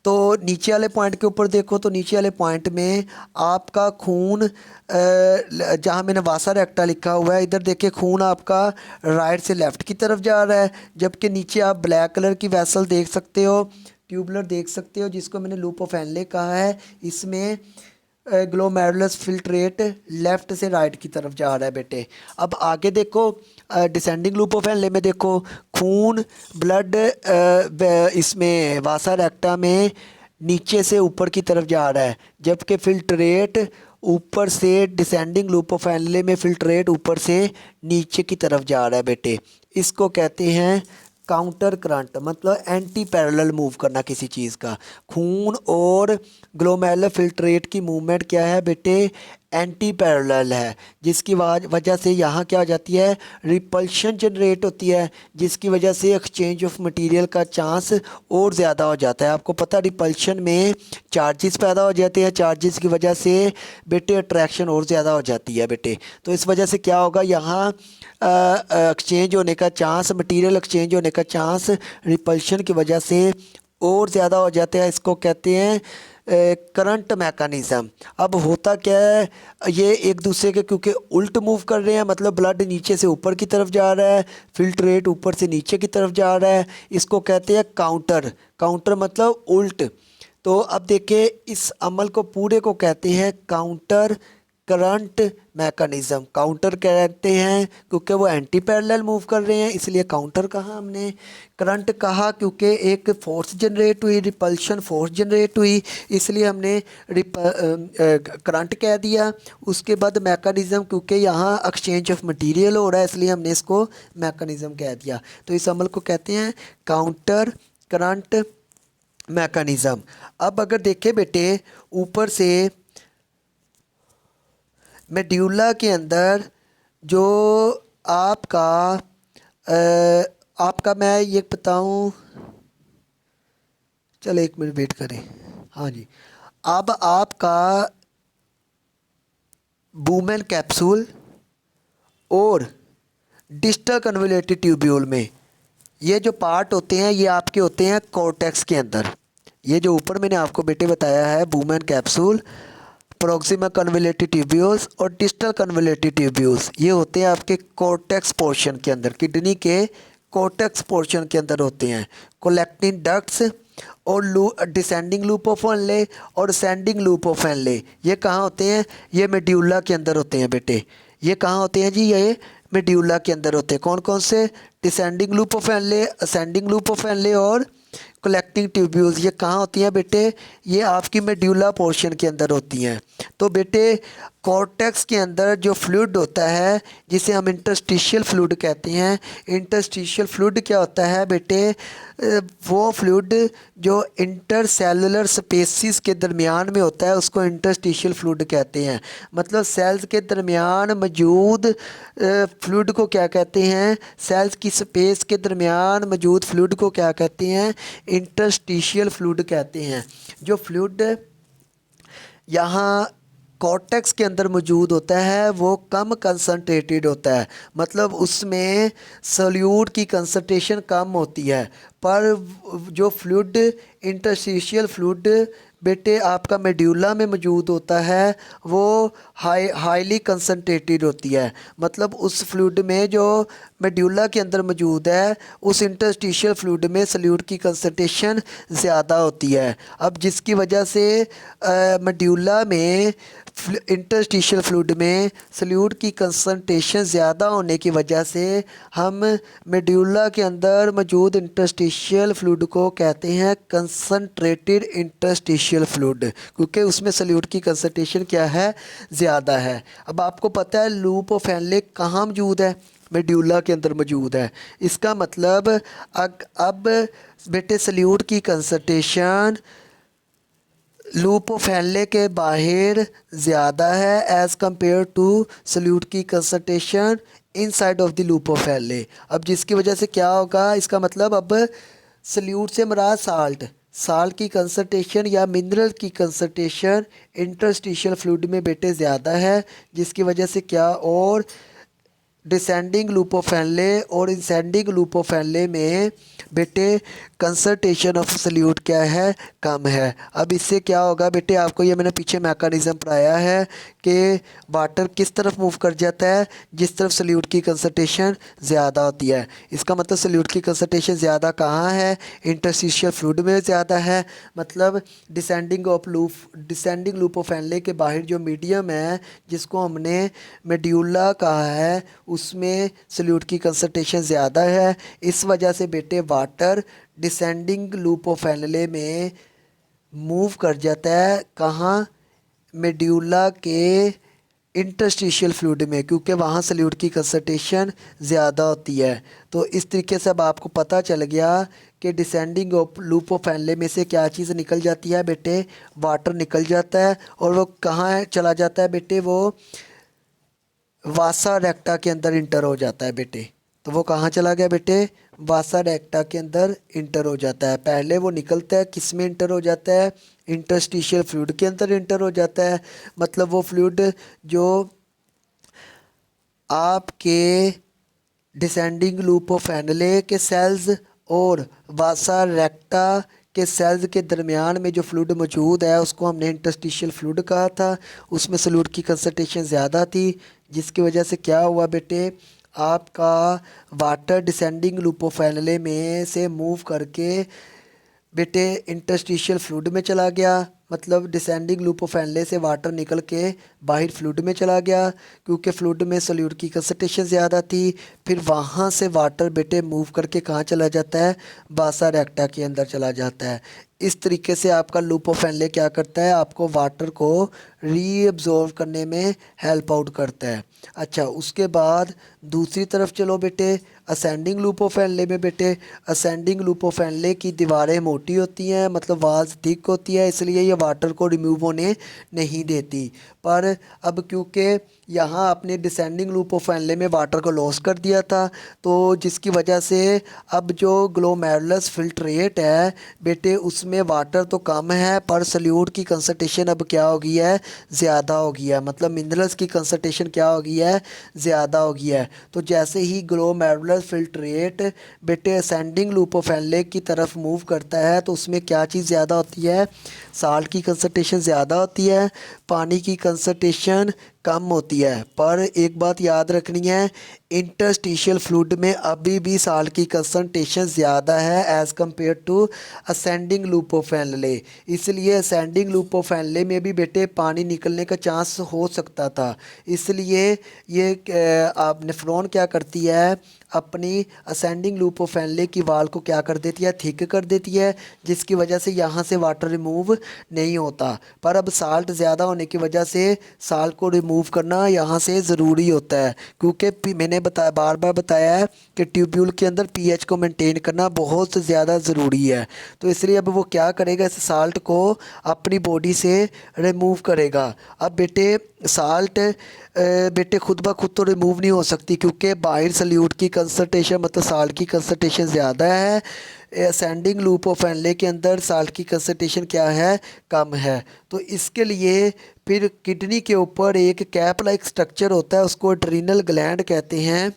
तो नीचे वाले पॉइंट के ऊपर देखो तो नीचे वाले पॉइंट में आपका खून, जहाँ मैंने वासा रेक्टा लिखा हुआ है, इधर देखिए खून आपका राइट से लेफ़्ट की तरफ जा रहा है, जबकि नीचे आप ब्लैक कलर की वेसल देख सकते हो, ट्यूबुलर देख सकते हो, जिसको मैंने लूप ऑफ फैनले कहा है। इसमें ग्लोमेरुलस फिल्ट्रेट लेफ़्ट से राइट की तरफ जा रहा है बेटे। अब आगे देखो, डिसेंडिंग लूप ऑफ फैनले में देखो खून ब्लड इसमें वासा रेक्टा में नीचे से ऊपर की तरफ जा रहा है, जबकि फिल्ट्रेट ऊपर से डिसेंडिंग लूप ऑफ फैनले में फिल्ट्रेट ऊपर से नीचे की तरफ जा रहा है बेटे। इसको कहते हैं काउंटर करंट, मतलब एंटी पैरेलल मूव करना किसी चीज़ का। खून और ग्लोमेरुलर फिल्ट्रेट की मूवमेंट क्या है बेटे, एंटी पैरेलल है, जिसकी वजह से यहाँ क्या हो जाती है, रिपल्शन जनरेट होती है, जिसकी वजह से एक्सचेंज ऑफ मटेरियल का चांस और ज़्यादा हो जाता है। आपको पता है रिपल्शन में चार्जेस पैदा हो जाते हैं, चार्जेस की वजह से बेटे अट्रैक्शन और ज़्यादा हो जाती है बेटे। तो इस वजह से क्या होगा, यहाँ एक्सचेंज होने का चांस, मटेरियल एक्सचेंज होने का चांस रिपल्शन की वजह से और ज़्यादा हो जाते हैं। इसको कहते हैं करंट मैकेनिज़्म। अब होता क्या है, ये एक दूसरे के क्योंकि उल्ट मूव कर रहे हैं, मतलब ब्लड नीचे से ऊपर की तरफ जा रहा है, फिल्ट्रेट ऊपर से नीचे की तरफ जा रहा है, इसको कहते हैं काउंटर। काउंटर मतलब उल्ट। तो अब देखिए इस अमल को पूरे को कहते हैं काउंटर करंट मैकेनिज़्म। काउंटर कहते हैं क्योंकि वो एंटी पैरेलल मूव कर रहे हैं, इसलिए काउंटर कहा हमने। करंट कहा क्योंकि एक फोर्स जनरेट हुई, रिपल्शन फोर्स जनरेट हुई, इसलिए हमने करंट कह दिया। उसके बाद मैकेनिज़्म, क्योंकि यहाँ एक्सचेंज ऑफ मटेरियल हो रहा है, इसलिए हमने इसको मैकेनिज़्म कह दिया। तो इस अमल को कहते हैं काउंटर करंट मैकेनिज़्म। अब अगर देखें बेटे ऊपर से मेड्यूला के अंदर जो आपका आपका मैं ये बताऊं, चलो 1 मिनट वेट करें। हाँ जी, अब आपका बूमेन कैप्सूल और डिस्टल कन्वोल्यूटेड ट्यूब्यूल में ये जो पार्ट होते हैं ये आपके होते हैं कॉर्टेक्स के अंदर। ये जो ऊपर मैंने आपको बेटे बताया है बूमेन कैप्सूल, प्रोक्सिमल कन्वोल्यूटेड ट्यूब्यूल्स और डिस्टल कन्वोल्यूटेड ट्यूब्यूल्स, ये होते हैं आपके कॉर्टेक्स पोर्शन के अंदर, किडनी के कॉर्टेक्स पोर्शन के अंदर होते हैं। कलेक्टिंग डक्ट्स और डिसेंडिंग लूप ऑफ फैनले और असेंडिंग लूप ऑफ फैनले, ये कहाँ होते हैं? ये मेड्यूला के अंदर होते हैं बेटे। ये कहाँ होते हैं जी? ये मेड्यूला के अंदर होते हैं। कौन कौन से? Descending loop of Henle, ascending loop of Henle और कलेक्टिंग ट्यूब्यूल्स। ये कहाँ होती हैं बेटे? ये आपकी मेड्यूला पोर्शन के अंदर होती हैं। तो बेटे कॉर्टेक्स के अंदर जो फ्लूइड होता है जिसे हम इंटरस्टिशियल फ्लूइड कहते हैं। इंटरस्टिशियल फ्लूइड क्या होता है बेटे? वो फ्लूइड जो इंटरसेलुलर स्पेसिस के दरमियान में होता है उसको इंटरस्टिशियल फ्लूइड कहते हैं। मतलब सेल्स के दरमियान मौजूद फ्लूइड को क्या कहते हैं? सेल्स की स्पेस के दरमियान मौजूद फ्लूइड को क्या कहते हैं? इंटरस्टिशियल फ्लूइड कहते हैं। जो फ्लूइड यहाँ कॉर्टेक्स के अंदर मौजूद होता है वो कम कंसनट्रेटेड होता है, मतलब उसमें सॉल्यूट की कंसनट्रेशन कम होती है। पर जो फ्लूइड इंटरस्टिशियल फ्लूइड बेटे आपका मेड्यूला में मौजूद होता है वो हाईली कंसनट्रेटेड होती है। मतलब उस फ्लूइड में जो मेड्यूला के अंदर मौजूद है उस इंटरस्टिशियल फ्लूइड में सॉल्यूट की कंसनट्रेशन ज़्यादा होती है। अब जिसकी वजह से मेड्यूला में इंटरस्टिशियल फ्लूइड में सॉल्यूट की कंसनट्रेशन ज़्यादा होने की वजह से हम मेड्यूला के अंदर मौजूद इंटरस्टिशियल फ्लूइड को कहते हैं कंसनट्रेटेड इंटरस्टिशियल फ्लूइड, क्योंकि उसमें सॉल्यूट की कंसनट्रेशन क्या है? ज़्यादा है। अब आपको पता है लूप ऑफ फैनले कहाँ मौजूद है? मेड्यूला के अंदर मौजूद है। इसका मतलब अब बेटे सॉल्यूट की कंसनट्रेशन लूप ऑफ फैनले के बाहर ज़्यादा है एज़ कम्पेयर टू सॉल्यूट की concentration inside of the loop of Henle. अब जिसकी वजह से क्या होगा? इसका मतलब अब सॉल्यूट से मुराद साल्ट की कंसनट्रेशन या मिनरल की कंसनट्रेशन इंटरस्टिशियल फ्लूइड में बेटे ज़्यादा है, जिसकी वजह से क्या और डिसेंडिंग लूप ऑफ फैनले और इंसेंडिंग लूप ऑफ फैनले में बेटे कंसनट्रेशन ऑफ सॉल्यूट क्या है? कम है। अब इससे क्या होगा बेटे? आपको ये मैंने पीछे मैकेनिज़्म पढ़ाया है कि वाटर किस तरफ मूव कर जाता है? जिस तरफ सॉल्यूट की कंसनट्रेशन ज़्यादा होती है। इसका मतलब सॉल्यूट की कंसनट्रेशन ज़्यादा कहाँ है? इंटरस्टिशियल फ्लूइड में ज़्यादा है। मतलब डिसेंडिंग लूप ऑफ फैनले के बाहर जो मीडियम है जिसको हमने मेड्यूला कहा है उसमें सॉल्यूट की कंसनट्रेशन ज़्यादा है। इस वजह से बेटे वाटर डिसेंडिंग लूप ऑफ फैनले में मूव कर जाता है। कहाँ? मेड्यूला के इंटरस्टिशियल फ्लूइड में, क्योंकि वहाँ सॉल्यूट की कंसनट्रेशन ज़्यादा होती है। तो इस तरीके से अब आपको पता चल गया कि डिसेंडिंग लूप ऑफ फैनले में से क्या चीज़ निकल जाती है बेटे? वाटर निकल जाता है। और वो कहाँ चला जाता है बेटे? वो वासा रेक्टा के अंदर इंटर हो जाता है बेटे। तो वो कहाँ चला गया बेटे? वासा रेक्टा के अंदर इंटर हो जाता है। पहले वो निकलता है किस में इंटर हो जाता है? इंटरस्टिशियल फ्लूइड के अंदर इंटर हो जाता है। मतलब वो फ्लूइड जो आपके डिसेंडिंग लूप ऑफ फैनले के सेल्स और वासा रेक्टा के सेल्स के दरमियान में जो फ्लूइड मौजूद है उसको हमने इंटरस्टिशियल फ्लूइड कहा था। उसमें सॉल्यूट की कंसनट्रेशन ज़्यादा थी, जिसकी वजह से क्या हुआ बेटे? आपका वाटर डिसेंडिंग लूप ऑफ फैनले में से मूव करके बेटे इंटरस्टिशियल फ्लूइड में चला गया। मतलब डिसेंडिंग लूप ऑफ फैनले से वाटर निकल के बाहर फ्लूइड में चला गया, क्योंकि फ्लूइड में सॉल्यूट की कंसनट्रेशन ज़्यादा थी। फिर वहाँ से वाटर बेटे मूव करके कहाँ चला जाता है? बासा रेक्टा के अंदर चला जाता है। इस तरीके से आपका लूप ऑफ फैनले क्या करता है? आपको वाटर को रीअब्जॉर्व करने में हेल्प आउट करता है। अच्छा, उसके बाद दूसरी तरफ चलो बेटे असेंडिंग लूप ऑफ फैनले में। बेटे असेंडिंग लूप ऑफ फैनले की दीवारें मोटी होती हैं, मतलब वाल्स थिक होती है, इसलिए ये वाटर को रिमूव होने नहीं देती। पर अब क्योंकि यहाँ आपने डिसेंडिंग लूप ऑफ फैनले में वाटर को लॉस कर दिया था, तो जिसकी वजह से अब जो ग्लोमेरुलस फिल्ट्रेट है बेटे उसमें वाटर तो कम है पर सल्यूट की कंसंट्रेशन अब क्या हो गई है, ज़्यादा हो गई है। मतलब मिनरल्स की कंसंट्रेशन क्या हो गई है, ज़्यादा हो गई है। तो जैसे ही ग्लोमेरुलस फिल्ट्रेट बेटे असेंडिंग लूप ऑफ फैनले की तरफ मूव करता है तो उसमें क्या चीज़ ज़्यादा होती है, साल्ट की कंसंट्रेशन ज़्यादा होती है, पानी की कंसंट्रेशन कम होती है। पर एक बात याद रखनी है, इंटरस्टिशियल फ्लूइड में अभी भी साल्ट की कंसंट्रेशन ज़्यादा है as compare to ascending loop of Henle. इसलिए असेंडिंग लूप ऑफ फैनले में भी बेटे पानी निकलने का चांस हो सकता था। इसलिए ये आप नेफ्रॉन क्या करती है, अपनी असेंडिंग लूप ऑफ फैनले की वाल को क्या कर देती है, थिक कर देती है, जिसकी वजह से यहाँ से वाटर रिमूव नहीं होता। पर अब साल्ट ज़्यादा होने की वजह से साल्ट को रिमूव करना यहाँ से ज़रूरी होता है, क्योंकि मैंने बताया, बार बार बताया है कि ट्यूब्यूल के अंदर पीएच को मेंटेन करना बहुत ज़्यादा ज़रूरी है। तो इसलिए अब वो क्या करेगा, इस साल्ट को अपनी बॉडी से रिमूव करेगा। अब बेटे साल्ट बेटे खुद ब खुद तो रिमूव नहीं हो सकती, क्योंकि बाहर सल्यूट की कंसंट्रेशन मतलब साल्ट की कंसंट्रेशन ज़्यादा है। असेंडिंग लूप ऑफ फैनले के अंदर साल्ट की कंसंट्रेशन क्या है, कम है। तो इसके लिए फिर किडनी के ऊपर एक कैप लाइक स्ट्रक्चर होता है, उसको एड्रीनल ग्लैंड कहते हैं।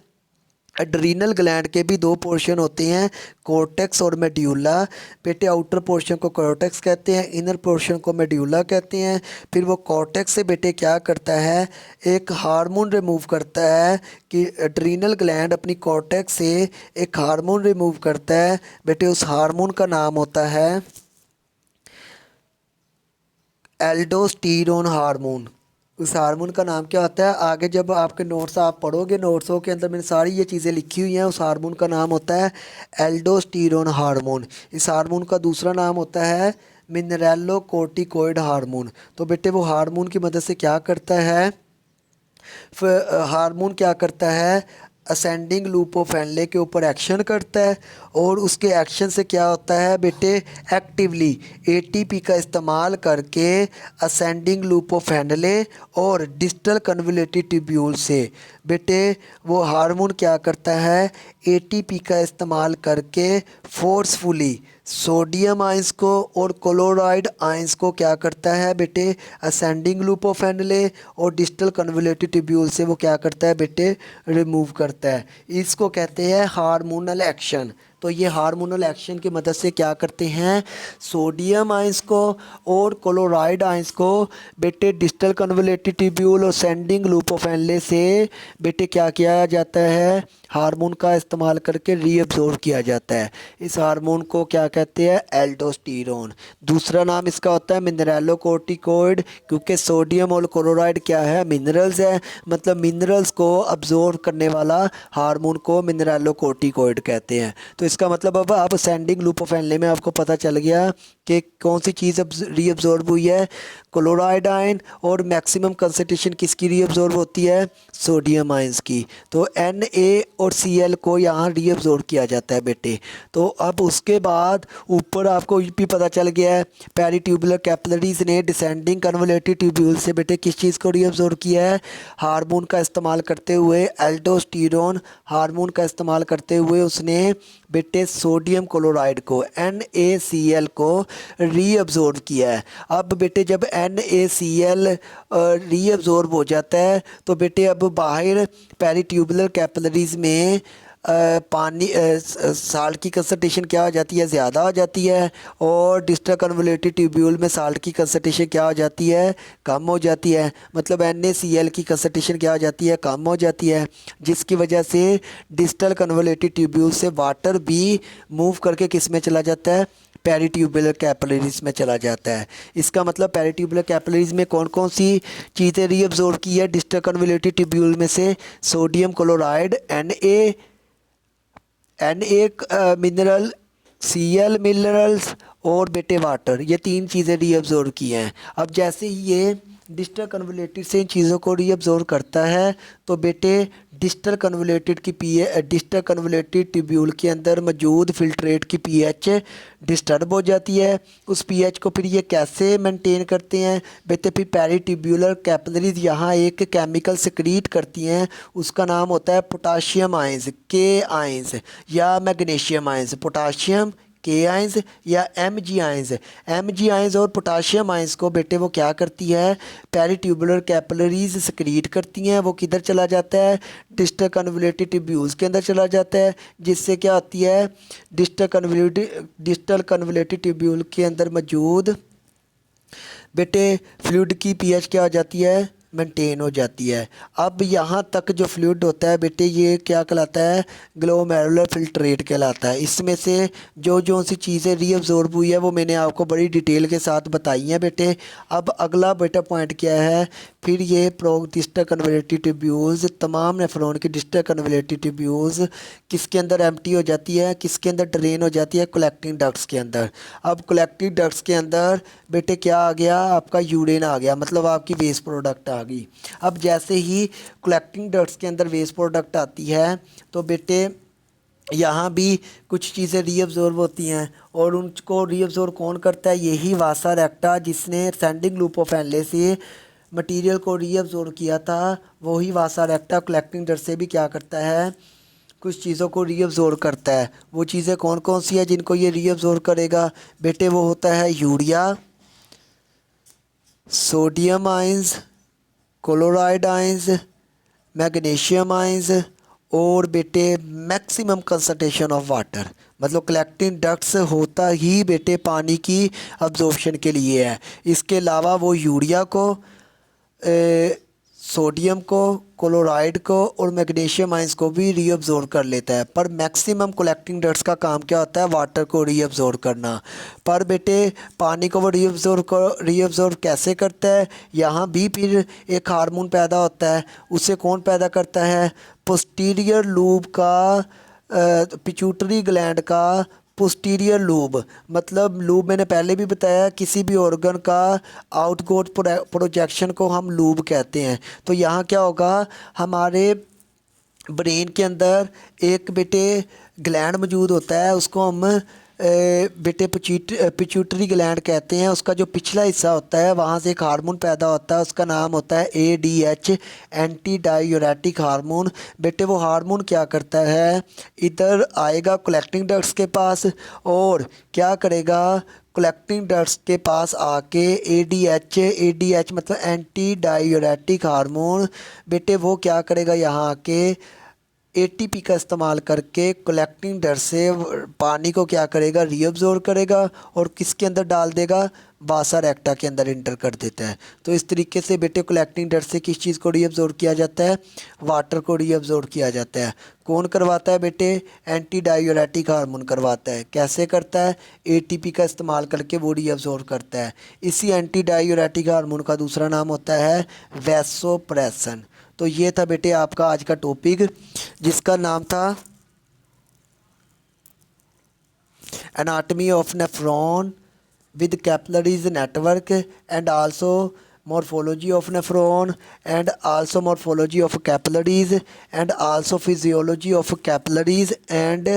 एड्रीनल ग्लैंड के भी दो पोर्शन होते हैं, कॉर्टेक्स और मेड्यूला। बेटे आउटर पोर्शन को कॉर्टेक्स कहते हैं, इनर पोर्शन को मेड्यूला कहते हैं। फिर वो कॉर्टेक्स से बेटे क्या करता है, एक हार्मोन रिमूव करता है कि एड्रीनल ग्लैंड अपनी कॉर्टेक्स से एक हार्मोन रिमूव करता है। बेटे उस हार्मोन का नाम होता है एल्डोस्टीरोन हार्मोन। उस हार्मोन का नाम क्या होता है, आगे जब आपके नोट्स आप पढ़ोगे, नोट्सों के अंदर मैंने सारी ये चीज़ें लिखी हुई हैं। उस हार्मोन का नाम होता है एल्डोस्टीरोन हार्मोन। इस हार्मोन का दूसरा नाम होता है मिनरेलोकोर्टिकोइड हार्मोन। तो बेटे वो हार्मोन की मदद से क्या करता है, हार्मोन क्या करता है, असेंडिंग लूप ऑफ फैनले के ऊपर एक्शन करता है, और उसके एक्शन से क्या होता है बेटे, एक्टिवली एटीपी का इस्तेमाल करके असेंडिंग लूप ऑफ फैनले और डिस्टल कन्वोल्यूटेड ट्यूब्यूल से बेटे वो हार्मोन क्या करता है, एटीपी का इस्तेमाल करके फोर्सफुली सोडियम आयंस को और क्लोराइड आयंस को क्या करता है बेटे, असेंडिंग लूप ऑफ फैनले और डिस्टल कन्वोल्यूटेड ट्यूब्यूल से वो क्या करता है बेटे, रिमूव करता है। इसको कहते हैं हार्मोनल एक्शन। तो ये हार्मोनल एक्शन की मदद से क्या करते हैं, सोडियम आयंस को और क्लोराइड आयंस को बेटे डिस्टल कन्वोल्यूटेड ट्यूब्यूल और असेंडिंग लूप ऑफ फैनले से बेटे क्या किया जाता है, हार्मोन का इस्तेमाल करके रीअब्जॉर्ब किया जाता है। इस हार्मोन को क्या कहते हैं, एल्डोस्टीरोन। दूसरा नाम इसका होता है मिनरेलोकोर्टिकोइड, क्योंकि सोडियम और क्लोराइड क्या है, मिनरल्स है। मतलब मिनरल्स को अब्जॉर्ब करने वाला हार्मोन को मिनरेलोकोर्टिकोइड कहते हैं। तो इसका मतलब अब आप असेंडिंग लूप ऑफ फैनले में आपको पता चल गया कि कौन सी चीज़ अब रीअब्जॉर्ब हुई है, क्लोराइड आयन, और मैक्सिमम कंसंट्रेशन किसकी रीअब्जॉर्ब होती है, सोडियम आयंस की। तो Na और Cl को यहाँ रीअब्जॉर्ब किया जाता है बेटे। तो अब उसके बाद ऊपर आपको भी पता चल गया है, पेरिट्यूबुलर कैपिलरीज ने डिसेंडिंग कन्वोल्यूटेड ट्यूब्यूल से बेटे किस चीज़ को रीअब्जॉर्ब किया है, हार्मोन का इस्तेमाल करते हुए, एल्डोस्टीरोन हार्मोन का इस्तेमाल करते हुए उसने बेटे सोडियम क्लोराइड को NaCl को रीअब्जॉर्ब किया है। अब बेटे जब NaCl रीअब्जॉर्ब हो जाता है तो बेटे अब बाहर पेरिट्यूबुलर कैपिलरीज में पानी साल्ट की कंसंट्रेशन क्या हो जाती है, ज़्यादा हो जाती है, और डिस्टल कन्वोल्यूटेड ट्यूब्यूल में साल्ट की कंसंट्रेशन क्या हो जाती है, कम हो जाती है। मतलब NaCl की कंसंट्रेशन क्या हो जाती है, कम हो जाती है, जिसकी वजह से डिस्टल कन्वोल्यूटेड ट्यूब्यूल से वाटर भी मूव करके किस में चला जाता है, पेरिट्यूबुलर कैपिलरीज में चला जाता है। इसका मतलब पेरिट्यूबुलर कैपिलरीज में कौन कौन सी चीज़ें रीअब्जॉर्ब की है डिस्टल कन्वोल्यूटेड ट्यूब्यूल में से, sodium chloride Na mineral, Cl minerals और बेटे वाटर, ये तीन चीज़ें रीअब्जॉर्ब की हैं। अब जैसे ही ये डिस्टल कन्वोलेटेड से इन चीज़ों को रीअब्जॉर्ब करता है। तो बेटे डिस्टल कन्वोलेटेड की डिस्टल कन्वोलेटेड ट्यूब्यूल के अंदर मौजूद फिल्ट्रेट की पीएच डिस्टर्ब हो जाती है। उस पीएच को फिर ये कैसे मेंटेन करते हैं बेटे, फिर पेरीट्यूब्यूलर कैपिलरीज यहाँ एक केमिकल सिक्रीट करती हैं, उसका नाम होता है पोटाशियम आयंस, के आयंस या मैग्नीशियम आयंस, पोटाशियम के आयंस या एम जी आयंस और पोटाशियम आयंस को बेटे वो क्या करती है, पेरीट्यूबुलर कैपिलरीज सिक्रीट करती हैं। वो किधर चला जाता है, डिस्टल कन्वोलेटेड ट्यूब्यूल्स के अंदर चला जाता है, जिससे क्या होती है, डिस्टल कन्वोलेटेड ट्यूब्यूल के अंदर मौजूद बेटे फ्लूइड की पीएच क्या हो जाती है, मेंटेन हो जाती है। अब यहाँ तक जो फ्लूइड होता है बेटे ये क्या कहलाता है, ग्लोमेरुलर फिल्ट्रेट कहलाता है। इसमें से जो सी चीज़ें रीअब्जॉर्ब हुई है वो मैंने आपको बड़ी डिटेल के साथ बताई हैं बेटे। अब अगला बेटा पॉइंट क्या है, फिर ये डिस्टल कन्वोलेटेड ट्यूब्यूल्स, तमाम नेफ्रॉन की डिस्टल कन्वोलेटेड ट्यूब्यूल्स किसके अंदर एम्प्टी हो जाती है, किसके अंदर ड्रेन हो जाती है, कलेक्टिंग डक्ट्स के अंदर। अब कलेक्टिंग डक्ट्स के अंदर बेटे क्या आ गया, आपका यूरिन आ गया, मतलब आपकी वेस्ट प्रोडक्ट आ गई। अब जैसे ही कलेक्टिंग डक्ट्स के अंदर वेस्ट प्रोडक्ट आती है तो बेटे यहाँ भी कुछ चीज़ें रीअब्जॉर्ब होती हैं, और उनको रीअब्जॉर्ब कौन करता है, यही वासा रेक्टा जिसने सेंडिंग लूप ऑफ एनले से मटेरियल को रीअब्जॉर्ब किया था, वही वासा रेक्टा कलेक्टिंग डक्ट से भी क्या करता है, कुछ चीज़ों को रीअब्जॉर्ब करता है। वो चीज़ें कौन कौन सी है जिनको ये रीअब्जॉर्ब करेगा बेटे, वो होता है urea, sodium ions, chloride ions, magnesium ions और बेटे मैक्सिमम कंसंट्रेशन ऑफ वाटर। मतलब कलेक्टिंग डक्ट्स होता ही बेटे पानी की अब्जॉर्प्शन के लिए है। इसके अलावा वो यूरिया को, सोडियम को, क्लोराइड को और मैग्नीशियम आयंस को भी रीअब्जॉर्ब कर लेता है। पर मैक्सिमम कलेक्टिंग डक्ट्स का काम क्या होता है, वाटर को रीअब्जॉर्ब करना। पर बेटे पानी को वो रीअब्जॉर्ब कैसे करता है, यहाँ भी फिर एक हार्मोन पैदा होता है। उसे कौन पैदा करता है, पोस्टीरियर लूब का, पिट्यूटरी ग्लैंड का पोस्टीरियर लूब। मतलब लूब मैंने पहले भी बताया, किसी भी ऑर्गन का आउटगोट प्रोजेक्शन को हम लूब कहते हैं। तो यहाँ क्या होगा, हमारे ब्रेन के अंदर एक बेटे ग्लैंड मौजूद होता है, उसको हम बेटे पिट्यूटरी ग्लैंड कहते हैं। उसका जो पिछला हिस्सा होता है वहाँ से एक हार्मोन पैदा होता है, उसका नाम होता है ADH, एंटी डायूरेटिक हार्मोन। बेटे वो हार्मोन क्या करता है, इधर आएगा कलेक्टिंग डक्ट्स के पास और क्या करेगा, कलेक्टिंग डक्ट्स के पास आके ADH मतलब एंटी डायूरेटिक हार्मोन, बेटे वो क्या करेगा, यहाँ आके ATP का इस्तेमाल करके कलेक्टिंग डक्ट से पानी को क्या करेगा, रीअब्जॉर्ब करेगा और किसके अंदर डाल देगा, वासा रेक्टा के अंदर इंटर कर देता है। तो इस तरीके से बेटे कलेक्टिंग डक्ट से किस चीज़ को रीअब्जॉर्ब किया जाता है, वाटर को रीअब्जॉर्ब किया जाता है। कौन करवाता है बेटे, एंटी डायूरेटिक हार्मोन करवाता है। कैसे करता है, ATP का इस्तेमाल करके वो रीअब्जॉर्ब करता है। इसी एंटी डायूरेटिक हार्मोन का दूसरा नाम होता है वैसोप्रेसन। तो ये था बेटे आपका आज का टॉपिक, जिसका नाम था anatomy of nephron with capillaries network and also morphology of nephron and also morphology of capillaries and also physiology of capillaries and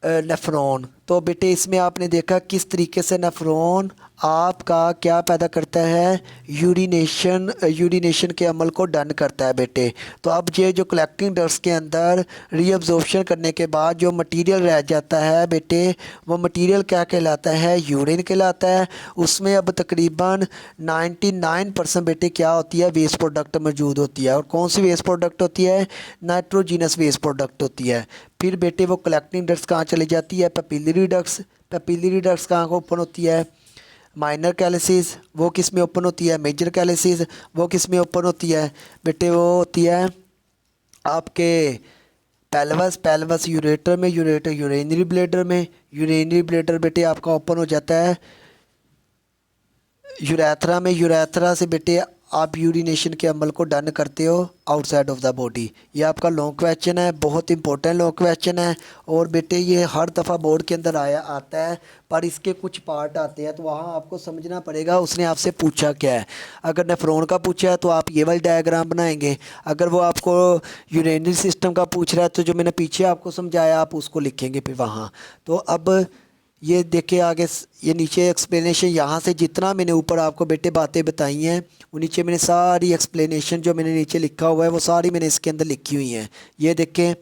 nephron. तो बेटे इसमें आपने देखा किस तरीके से नेफ्रॉन आपका क्या पैदा करता है, यूरिनेशन के अमल को डन करता है बेटे। तो अब ये जो कलेक्टिंग डक्ट्स के अंदर रीअब्जॉर्प्शन करने के बाद जो मटेरियल रह जाता है बेटे, वो मटेरियल क्या कहलाता है, यूरिन कहलाता है। उसमें अब तकरीबन 99% बेटे क्या होती है, वेस्ट प्रोडक्ट मौजूद होती है। और कौन सी वेस्ट प्रोडक्ट होती है, नाइट्रोजीनस वेस्ट प्रोडक्ट होती है। फिर बेटे वो कलेक्टिंग डक्ट्स कहाँ चली जाती है, पेपिलरी डक्ट्स। पेपिलरी डक्ट्स कहाँ को ओपन होती है, माइनर कैलिसिस। वो किस में ओपन होती है, मेजर कैलिसिस। वो किस में ओपन होती है बेटे, वो होती है आपके पेल्वस यूरेटर में, यूरेटर यूरेनरी ब्लेडर में। यूरेनरी ब्लेडर बेटे आपका ओपन हो जाता है यूरेथ्रा में। यूरेथ्रा से बेटे आप यूरिनेशन के अमल को डन करते हो आउटसाइड ऑफ द बॉडी। ये आपका लॉन्ग क्वेश्चन है, बहुत इंपॉर्टेंट लॉन्ग क्वेश्चन है। और बेटे ये हर दफ़ा बोर्ड के अंदर आता है, पर इसके कुछ पार्ट आते हैं तो वहाँ आपको समझना पड़ेगा उसने आपसे पूछा क्या है। अगर नेफ्रॉन का पूछा है तो आप ये वाली डायग्राम बनाएंगे। अगर वो आपको यूरिनरी सिस्टम का पूछ रहा है तो जो मैंने पीछे आपको समझाया आप उसको लिखेंगे फिर वहाँ। तो अब ये देखिए आगे ये नीचे एक्सप्लेनेशन, यहाँ से जितना मैंने ऊपर आपको बेटे बातें बताई हैं वो नीचे मैंने सारी एक्सप्लेनेशन जो मैंने नीचे लिखा हुआ है वो सारी मैंने इसके अंदर लिखी हुई हैं। ये देखें,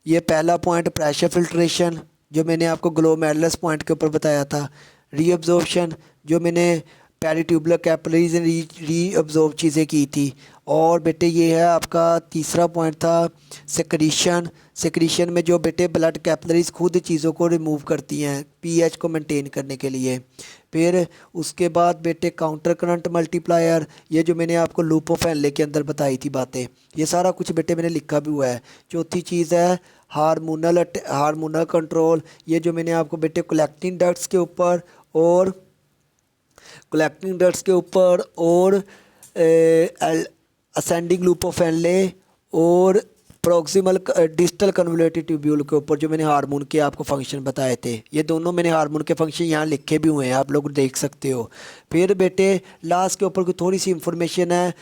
ये पहला पॉइंट प्रेशर फिल्ट्रेशन जो मैंने आपको ग्लोमेरुलस पॉइंट के ऊपर बताया था। रीअब्जॉर्प्शन जो मैंने पेरिट्यूबुलर कैपिलरीज रीअब्जॉर्ब चीज़ें की थी। और बेटे ये है आपका तीसरा पॉइंट था सेक्रीशन। सेक्रीशन में जो बेटे ब्लड कैपिलरीज खुद चीज़ों को रिमूव करती हैं पीएच को मेंटेन करने के लिए। फिर उसके बाद बेटे काउंटर करंट मल्टीप्लायर, ये जो मैंने आपको लूप ऑफ हेनले के अंदर बताई थी बातें, ये सारा कुछ बेटे मैंने लिखा भी हुआ है। चौथी चीज़ है हार्मोनल कंट्रोल, ये जो मैंने आपको बेटे कलेक्टिंग डक्ट्स के ऊपर और असेंडिंग लूप ऑफ हेनले और प्रॉक्सिमल डिस्टल कन्वोल्यूटेड ट्यूब्यूल के ऊपर जो मैंने हार्मोन के आपको फंक्शन बताए थे, ये दोनों मैंने हार्मोन के फंक्शन यहाँ लिखे भी हुए हैं, आप लोग देख सकते हो। फिर बेटे लास्ट के ऊपर कोई थोड़ी सी इंफॉर्मेशन है,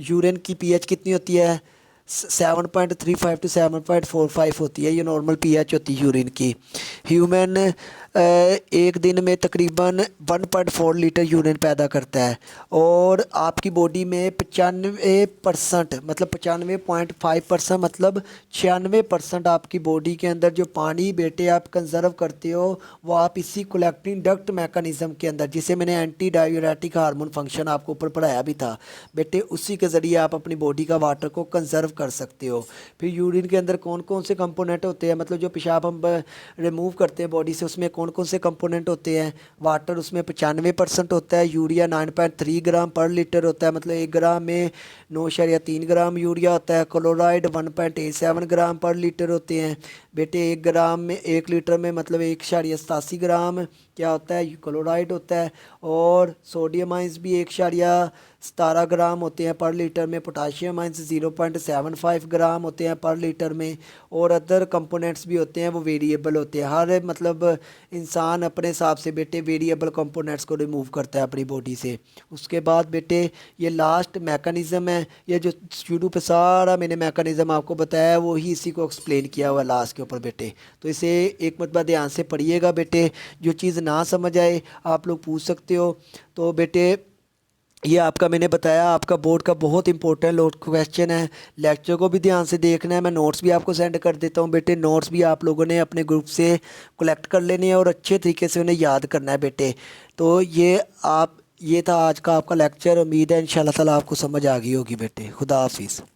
यूरिन की पीएच कितनी होती है 7.35 टू 7.45 होती है, ये नॉर्मल पीएच होती है यूरिन की। ह्यूमन एक दिन में तकरीबन 1.4 लीटर यूरिन पैदा करता है और आपकी बॉडी में 95% मतलब 95.5% मतलब 96% आपकी बॉडी के अंदर जो पानी बेटे आप कंजर्व करते हो वो आप इसी कलेक्टिंग डक्ट मैकेनिज़्म के अंदर, जिसे मैंने एंटी डायूरेटिक हार्मोन फंक्शन आपको ऊपर पढ़ाया भी था बेटे, उसी के ज़रिए आप अपनी बॉडी का वाटर को कंजर्व कर सकते हो। फिर यूरिन के अंदर कौन कौन से कंपोनेंट होते हैं, मतलब जो पेशाब हम रिमूव करते हैं बॉडी से उसमें कौन कौन से कंपोनेंट होते हैं। वाटर उसमें 95% होता है, यूरिया 9.3 ग्राम पर लीटर होता है, मतलब 1 ग्राम में 9.3 ग्राम यूरिया होता है। क्लोराइड 1.87 ग्राम पर लीटर होते हैं बेटे, 1 ग्राम में 1 लीटर में मतलब 1.87 ग्राम क्या होता है क्लोराइड होता है। और सोडियम आइंस भी 1.17 ग्राम होते हैं पर लीटर में, पोटाशियम आइंस 0.75 ग्राम होते हैं पर लीटर में। और अदर कंपोनेंट्स भी होते हैं वो वेरिएबल होते हैं, हर मतलब इंसान अपने हिसाब से बेटे वेरिएबल कंपोनेंट्स को रिमूव करता है अपनी बॉडी से। उसके बाद बेटे ये लास्ट मैकेनिज़्म है, ये जो शुरू पे सारा मैंने मैकेनिज़्म आपको बताया है वो ही इसी को एक्सप्लेन किया हुआ लास्ट के ऊपर बेटे। तो इसे एक मरतबा ध्यान से पढ़िएगा बेटे, जो चीज़ ना समझ आए आप लोग पूछ सकते हो। तो बेटे ये आपका मैंने बताया आपका बोर्ड का बहुत इंपॉर्टेंट लोड क्वेश्चन है, लेक्चर को भी ध्यान से देखना है। मैं नोट्स भी आपको सेंड कर देता हूँ बेटे, नोट्स भी आप लोगों ने अपने ग्रुप से कलेक्ट कर लेने हैं और अच्छे तरीके से उन्हें याद करना है बेटे। तो ये था आज का आपका लेक्चर, उम्मीद है इंशाल्लाह ताला आपको समझ आ गई होगी बेटे। खुदा हाफिज़।